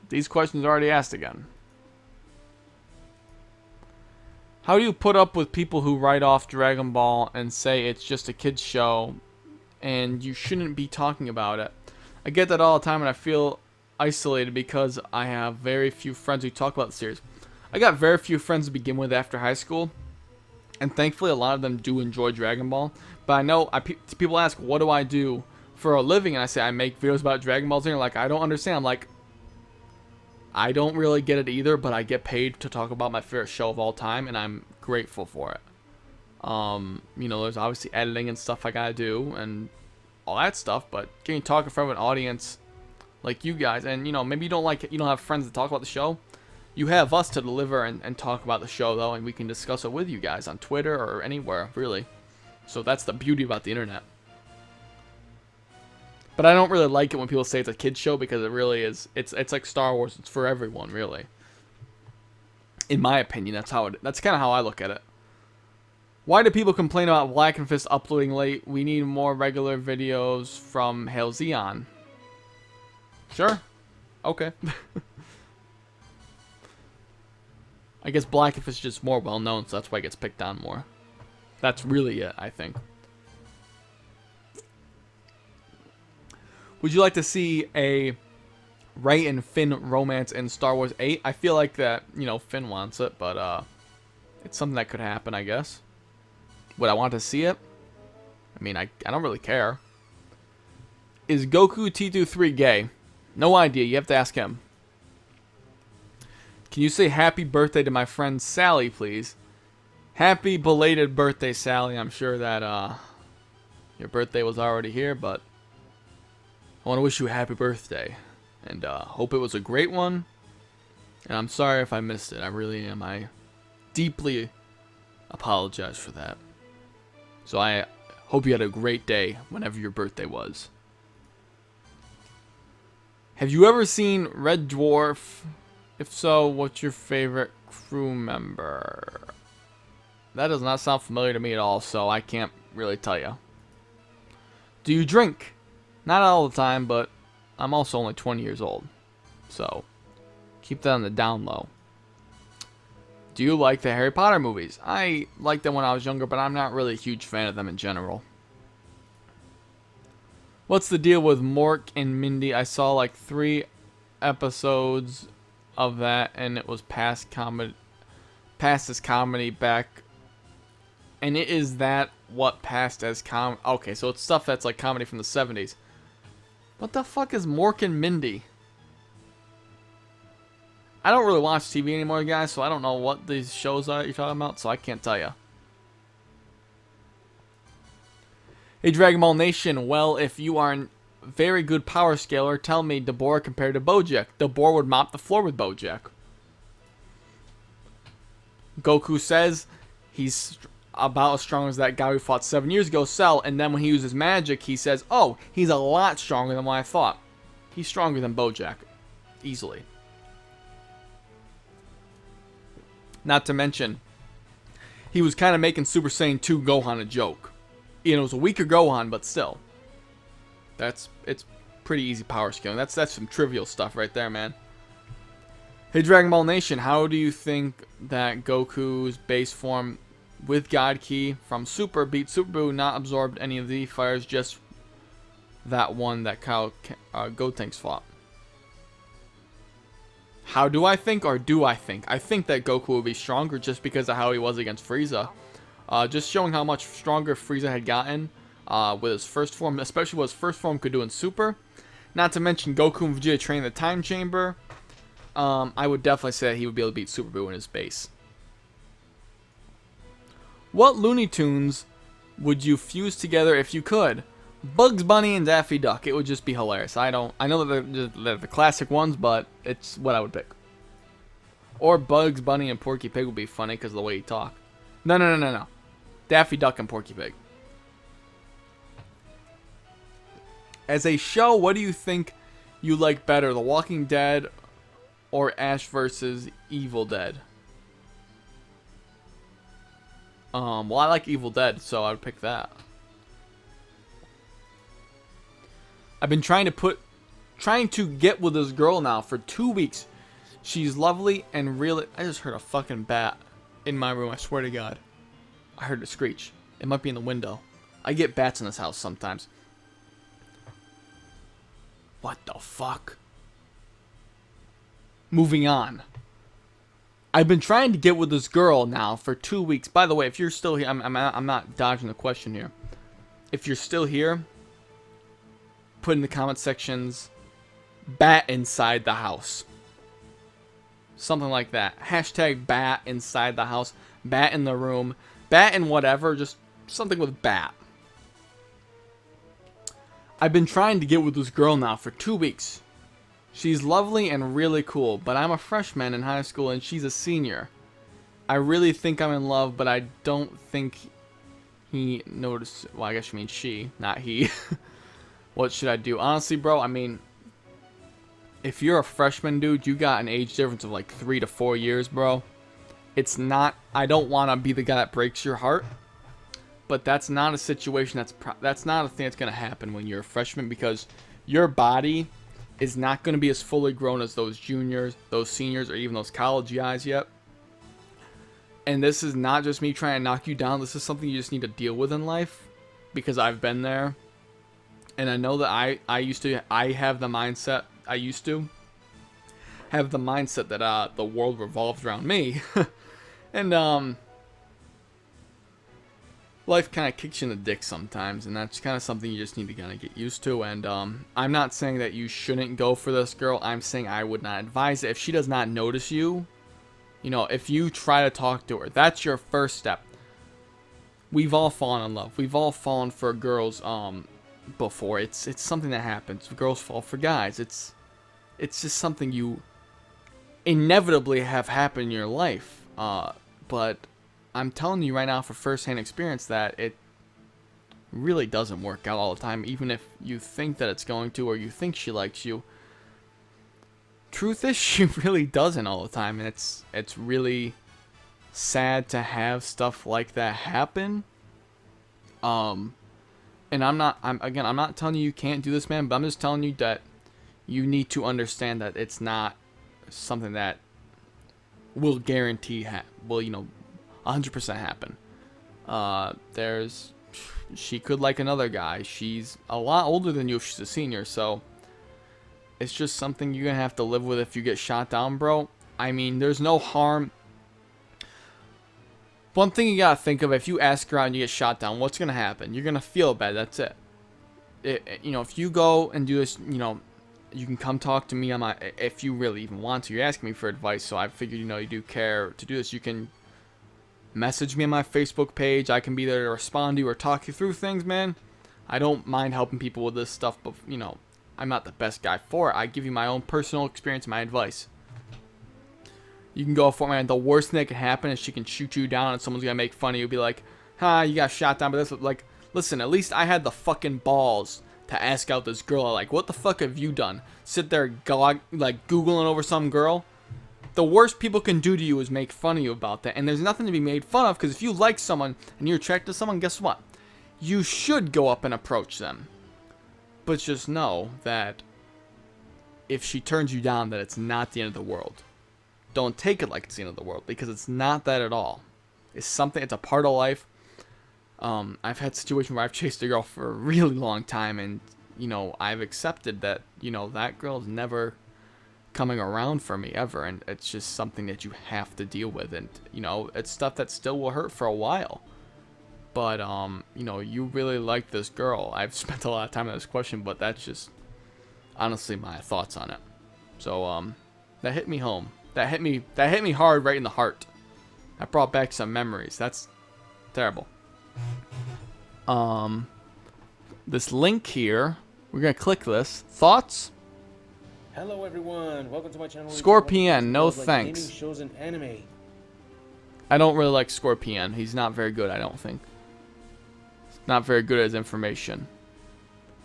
These questions are already asked again. How do you put up with people who write off Dragon Ball and say it's just a kid's show and you shouldn't be talking about it? I get that all the time and I feel isolated because I have very few friends who talk about the series. I got very few friends to begin with after high school, and thankfully a lot of them do enjoy Dragon Ball. But I know people ask, what do I do for a living? And I say, I make videos about Dragon Balls. And they're like, I don't understand. I'm like, I don't really get it either, but I get paid to talk about my favorite show of all time, and I'm grateful for it. You know, there's obviously editing and stuff I gotta do, and all that stuff, but getting to talk in front of an audience like you guys, and, you know, maybe you don't have friends to talk about the show. You have us to deliver and talk about the show, though, and we can discuss it with you guys on Twitter or anywhere, really. So that's the beauty about the internet. But I don't really like it when people say it's a kid's show, because it really is. It's like Star Wars. It's for everyone, really. In my opinion, that's kind of how I look at it. Why do people complain about Black and Fist uploading late? We need more regular videos from Hail Zeon. Sure. Okay. I guess Black and Fist is just more well known, so that's why it gets picked on more. That's really it, I think. Would you like to see a Rey and Finn romance in Star Wars 8? I feel like that, you know, Finn wants it, but it's something that could happen, I guess. Would I want to see it? I mean, I don't really care. Is Goku T23 gay? No idea. You have to ask him. Can you say happy birthday to my friend Sally, please? Happy belated birthday, Sally. I'm sure that your birthday was already here, but I want to wish you a happy birthday. And hope it was a great one. And I'm sorry if I missed it. I really am. I deeply apologize for that. So I hope you had a great day whenever your birthday was. Have you ever seen Red Dwarf? If so, what's your favorite crew member? That does not sound familiar to me at all, so I can't really tell you. Do you drink? Not all the time, but I'm also only 20 years old. So, keep that on the down low. Do you like the Harry Potter movies? I liked them when I was younger, but I'm not really a huge fan of them in general. What's the deal with Mork and Mindy? I saw like 3 episodes of that, and it was past as comedy back. And it is that what passed as comedy? Okay, so it's stuff that's like comedy from the 70s. What the fuck is Mork and Mindy? I don't really watch TV anymore, guys, so I don't know what these shows are you're talking about, so I can't tell you. Hey, Dragon Ball Nation, well, if you are a very good power scaler, tell me Dabura compared to Bojack. Dabura would mop the floor with Bojack. Goku says he's about as strong as that guy we fought 7 years ago, Cell, and then when he uses magic, he says, oh, he's a lot stronger than what I thought. He's stronger than Bojack. Easily. Not to mention, he was kind of making Super Saiyan 2 Gohan a joke. You know, it was a weaker Gohan, but still. It's pretty easy power scaling. That's some trivial stuff right there, man. Hey, Dragon Ball Nation, how do you think that Goku's base form with God Ki from Super beat Super Buu, not absorbed any of the fires, just that one that Gotenks fought? How do I think, or do I think? I think that Goku will be stronger just because of how he was against Frieza. Just showing how much stronger Frieza had gotten with his first form, especially what his first form could do in Super. Not to mention Goku and Vegeta training the Time Chamber. I would definitely say that he would be able to beat Super Buu in his base. What Looney Tunes would you fuse together if you could? Bugs Bunny and Daffy Duck. It would just be hilarious. I know that they're the classic ones, but it's what I would pick. Or Bugs Bunny and Porky Pig would be funny because of the way he talk. No. Daffy Duck and Porky Pig. As a show, what do you think you like better, The Walking Dead or Ash vs. Evil Dead? Well, I like Evil Dead, so I would pick that. I've been trying to put trying to get with this girl now for 2 weeks. She's lovely and really... I just heard a fucking bat in my room, I swear to God. I heard it screech. It might be in the window. I get bats in this house sometimes. What the fuck? Moving on. I've been trying to get with this girl now for 2 weeks. By the way, if you're still here, I'm not dodging the question here. If you're still here, put in the comment sections, bat inside the house. Something like that. Hashtag bat inside the house. Bat in the room. Bat in whatever. Just something with bat. I've been trying to get with this girl now for 2 weeks. She's lovely and really cool, but I'm a freshman in high school and she's a senior. I really think I'm in love, but I don't think he noticed. Well, I guess you mean she, not he. What should I do? Honestly, bro, I mean, if you're a freshman, dude, you got an age difference of like 3 to 4 years, bro. It's not, I don't want to be the guy that breaks your heart, but that's not a situation that's not a thing that's going to happen when you're a freshman, because your body is not going to be as fully grown as those juniors, those seniors, or even those college guys yet. And this is not just me trying to knock you down. This is something you just need to deal with in life, because I've been there. And I know that I have the mindset, I used to have the mindset that the world revolves around me. And life kind of kicks you in the dick sometimes, and that's kind of something you just need to kind of get used to. And I'm not saying that you shouldn't go for this girl. I'm saying I would not advise it. If she does not notice you, you know, if you try to talk to her, that's your first step. We've all fallen in love. We've all fallen for girls before. It's something that happens. Girls fall for guys. It's just something you inevitably have happen in your life. But I'm telling you right now for first-hand experience that it really doesn't work out all the time, even if you think that it's going to, or you think she likes you. Truth is, she really doesn't all the time, and it's really sad to have stuff like that happen. And I'm not telling you can't do this, man, but I'm just telling you that you need to understand that it's not something that will guarantee will, you know, 100% happen. She could like another guy. She's a lot older than you if she's a senior, so it's just something you're gonna have to live with if you get shot down, bro. I mean, there's no harm. One thing you gotta think of, if you ask her out and you get shot down, what's gonna happen? You're gonna feel bad. That's it. You know, if you go and do this, you know, you can come talk to me on my, if you really even want to. You're asking me for advice, so I figured, you know, you do care to do this. You can message me on my Facebook page. I can be there to respond to you or talk you through things, man. I don't mind helping people with this stuff, but, you know, I'm not the best guy for it. I give you my own personal experience, my advice. You can go for it, man. The worst thing that can happen is she can shoot you down and someone's gonna make fun of you. Be like, you got shot down by this. Like, listen, at least I had the fucking balls to ask out this girl. Like, what the fuck have you done? Sit there, like, Googling over some girl? The worst people can do to you is make fun of you about that. And there's nothing to be made fun of, because if you like someone and you're attracted to someone, guess what? You should go up and approach them. But just know that if she turns you down, that it's not the end of the world. Don't take it like it's the end of the world, because it's not that at all. It's a part of life. I've had situations where I've chased a girl for a really long time, and, you know, I've accepted that, you know, that girl's never coming around for me ever, and it's just something that you have to deal with. And, you know, it's stuff that still will hurt for a while. But, you know, you really like this girl. I've spent a lot of time on this question, but that's just honestly my thoughts on it. So, that hit me home. That hit me hard right in the heart. That brought back some memories. That's terrible. This link here, we're gonna click this. Thoughts? Hello everyone, welcome to my channel. Scorpion, no thanks. Gaming shows and anime. I don't really like Scorpion. He's not very good, I don't think. Not very good at his information.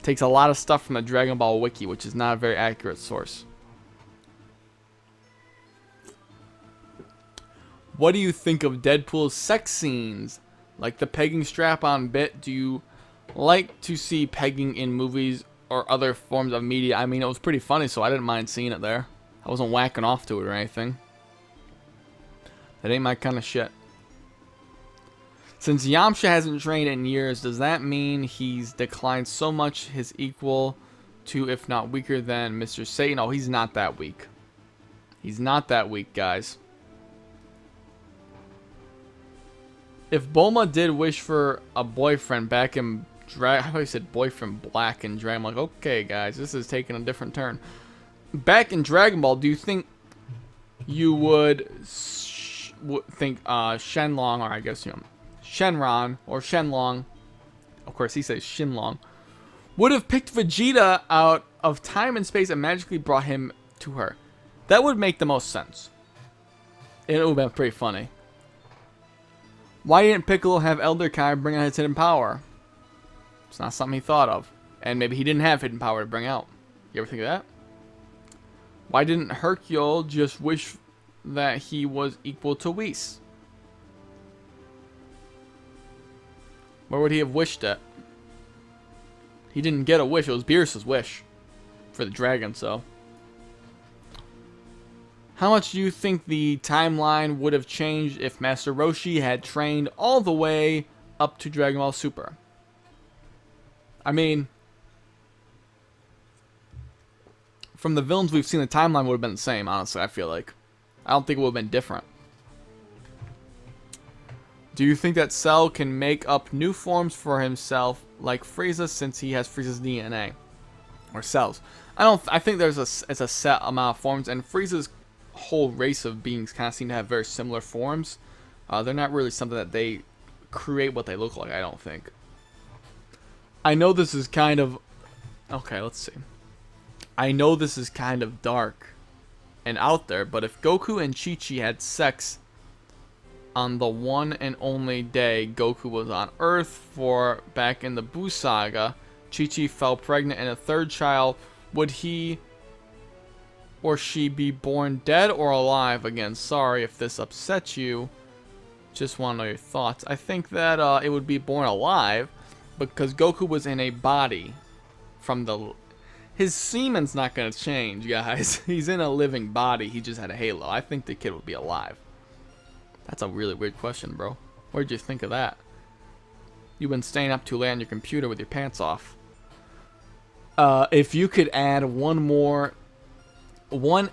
Takes a lot of stuff from the Dragonball wiki, which is not a very accurate source. What do you think of Deadpool's sex scenes? Like the pegging strap-on bit? Do you like to see pegging in movies or other forms of media. I mean, it was pretty funny, so I didn't mind seeing it there. I wasn't whacking off to it or anything. That ain't my kind of shit. Since Yamcha hasn't trained in years, does that mean he's declined so much his equal to, if not weaker than Mr. Satan? Oh, he's not that weak. He's not that weak, guys. If Bulma did wish for a boyfriend back in I thought he said boyfriend black in Dragon Ball. I'm like, okay, guys, this is taking a different turn. Back in Dragon Ball, do you think you would think Shenlong, or I guess, you know, Shenron or Shenlong, of course he says Shinlong, would have picked Vegeta out of time and space and magically brought him to her? That would make the most sense. And it would have been pretty funny. Why didn't Piccolo have Elder Kai bring out his hidden power? It's not something he thought of. And maybe he didn't have hidden power to bring out. You ever think of that? Why didn't Hercule just wish that he was equal to Whis? Where would he have wished it? He didn't get a wish. It was Beerus' wish for the dragon, so. How much do you think the timeline would have changed if Master Roshi had trained all the way up to Dragon Ball Super? I mean, from the villains we've seen, the timeline would have been the same, honestly, I feel like. I don't think it would have been different. Do you think that Cell can make up new forms for himself like Frieza since he has Frieza's DNA? Or cells? I think there's it's a set amount of forms, and Frieza's whole race of beings kind of seem to have very similar forms. They're not really something that they create what they look like, I don't think. I know this is kind of... Okay, let's see. I know this is kind of dark and out there, but if Goku and Chi-Chi had sex on the one and only day Goku was on Earth for back in the Buu Saga, Chi-Chi fell pregnant and a third child, would he or she be born dead or alive? Again, sorry if this upsets you. Just want to know your thoughts. I think that it would be born alive because Goku was in a body from the... His semen's not going to change, guys. He's in a living body. He just had a halo. I think the kid would be alive. That's a really weird question, bro. Where'd you think of that? You've been staying up too late on your computer with your pants off. If you could add one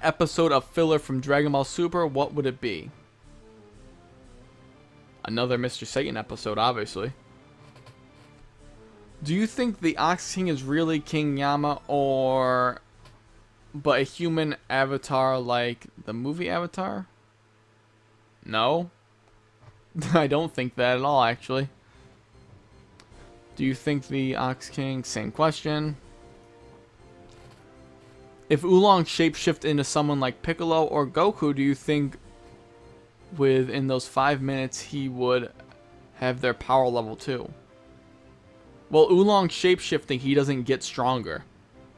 episode of filler from Dragon Ball Super, what would it be? Another Mr. Satan episode, obviously. Do you think the Ox King is really King Yama but a human avatar like the movie Avatar? No. I don't think that at all, actually. Do you think the Ox King... Same question. If Oolong shapeshift into someone like Piccolo or Goku, do you think within those 5 minutes he would have their power level too? Well, Oolong shapeshifting, he doesn't get stronger.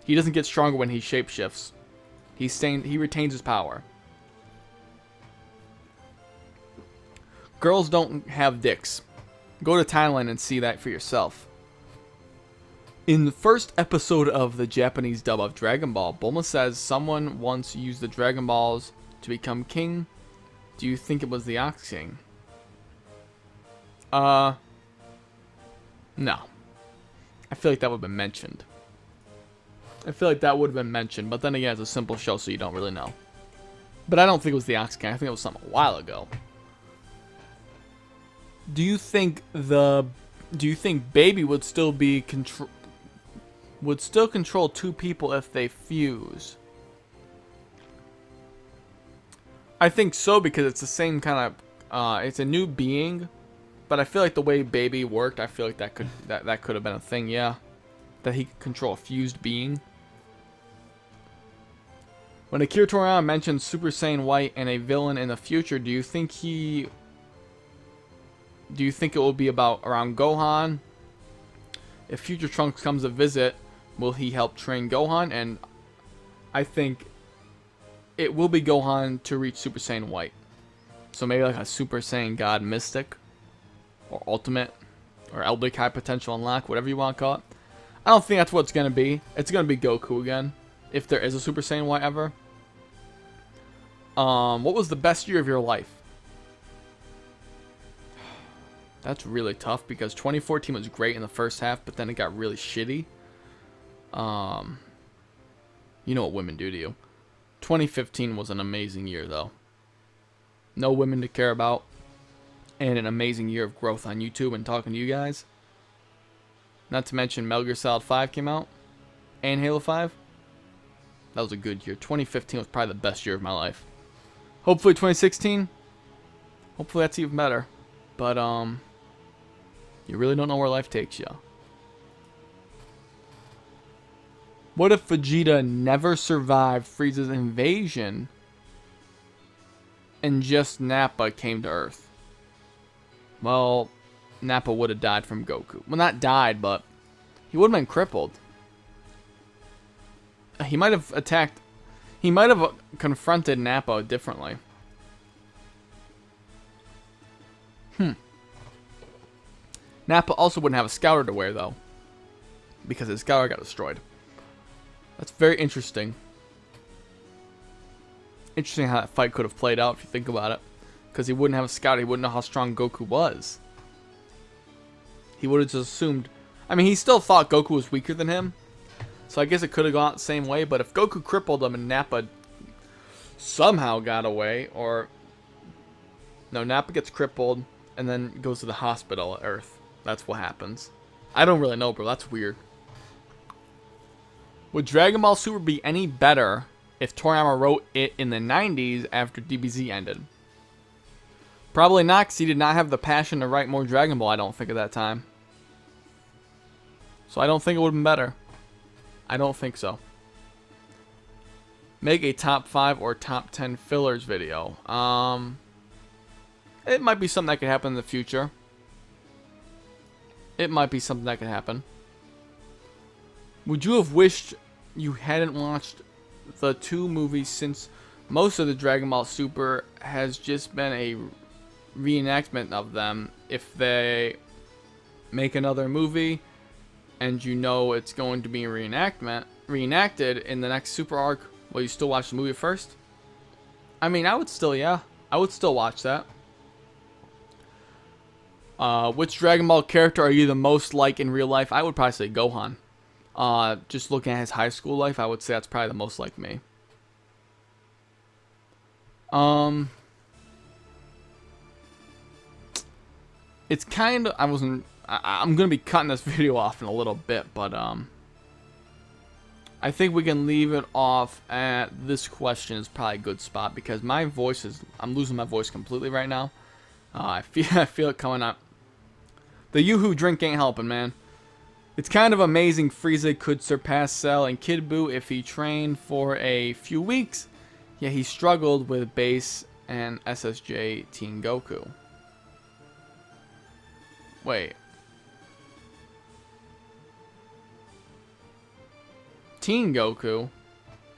He doesn't get stronger when he shapeshifts. He retains his power. Girls don't have dicks. Go to Thailand and see that for yourself. In the first episode of the Japanese dub of Dragon Ball, Bulma says someone once used the Dragon Balls to become king. Do you think it was the Ox King? No. I feel like that would have been mentioned. But then again, it's a simple show, so you don't really know. But I don't think it was the Ox King. I think it was something a while ago. Do you think Baby would still control two people if they fuse? I think so, because it's the same kind of it's a new being, but I feel like the way Baby worked, I feel like that could have been a thing, yeah. That he could control a fused being. When Akira Toriyama mentions Super Saiyan White and a villain in the future, do you think it will be around Gohan? If Future Trunks comes to visit, will he help train Gohan? And I think it will be Gohan to reach Super Saiyan White. So maybe like a Super Saiyan God Mystic, or Ultimate, or Elder Kai Potential Unlock, whatever you want to call it. I don't think that's what it's gonna be. It's gonna be Goku again, if there is a Super Saiyan Y ever. What was the best year of your life? That's really tough because 2014 was great in the first half, but then it got really shitty. You know what women do to you. 2015 was an amazing year, though. No women to care about, and an amazing year of growth on YouTube and talking to you guys. Not to mention Metal Gear Solid 5 came out, and Halo 5. That was a good year. 2015 was probably the best year of my life. Hopefully 2016. Hopefully that's even better. But, you really don't know where life takes you. What if Vegeta never survived Frieza's invasion and just Nappa came to Earth? Well, Nappa would have died from Goku. Well, not died, but he would have been crippled. He might have attacked... He might have confronted Nappa differently. Nappa also wouldn't have a scouter to wear, though, because his scouter got destroyed. That's very interesting. Interesting how that fight could have played out if you think about it. Because he wouldn't have a scouter, he wouldn't know how strong Goku was. He would have just assumed... I mean, he still thought Goku was weaker than him. So I guess it could have gone the same way. But if Goku crippled him and Nappa somehow got away, or... No, Nappa gets crippled and then goes to the hospital at Earth. That's what happens. I don't really know, bro. That's weird. Would Dragon Ball Super be any better if Toriyama wrote it in the 90s after DBZ ended? Probably not, because he did not have the passion to write more Dragon Ball, I don't think, at that time. So I don't think it would have been better. I don't think so. Make a top 5 or top 10 fillers video. It might be something that could happen in the future. It might be something that could happen. Would you have wished you hadn't watched the 2 movies, since most of the Dragon Ball Super has just been a reenactment of them? If they make another movie and you know it's going to be reenacted in the next Super arc, will you still watch the movie first? I mean, I would still, yeah. I would still watch that. Which Dragon Ball character are you the most like in real life? I would probably say Gohan. Just looking at his high school life, I would say that's probably the most like me. It's kind of... I'm going to be cutting this video off in a little bit, but, I think we can leave it off at this question is probably a good spot, because my voice is... I'm losing my voice completely right now. I feel it coming up. The Yoo-Hoo drink ain't helping, man. It's kind of amazing Frieza could surpass Cell and Kid Buu if he trained for a few weeks. Yet he struggled with Base and SSJ Teen Goku. Wait. Teen Goku?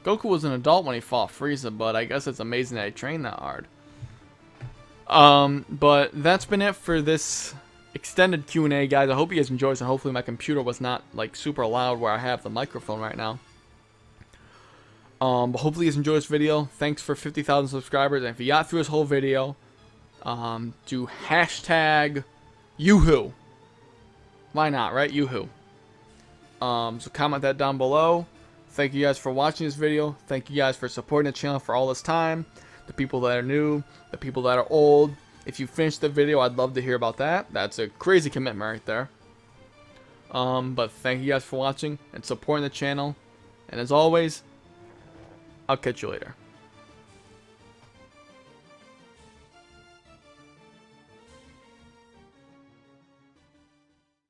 Goku was an adult when he fought Frieza, but I guess it's amazing that he trained that hard. But that's been it for this extended Q&A, guys. I hope you guys enjoyed this, and hopefully my computer was not like super loud where I have the microphone right now. But hopefully you guys enjoyed this video. Thanks for 50,000 subscribers, and if you got through this whole video, do hashtag Yoo-Hoo. Why not, right? Yoo-Hoo. So comment that down below. Thank you guys for watching this video. Thank you guys for supporting the channel for all this time. The people that are new, the people that are old. If you finished the video, I'd love to hear about that. That's a crazy commitment right there. But thank you guys for watching and supporting the channel. And as always, I'll catch you later.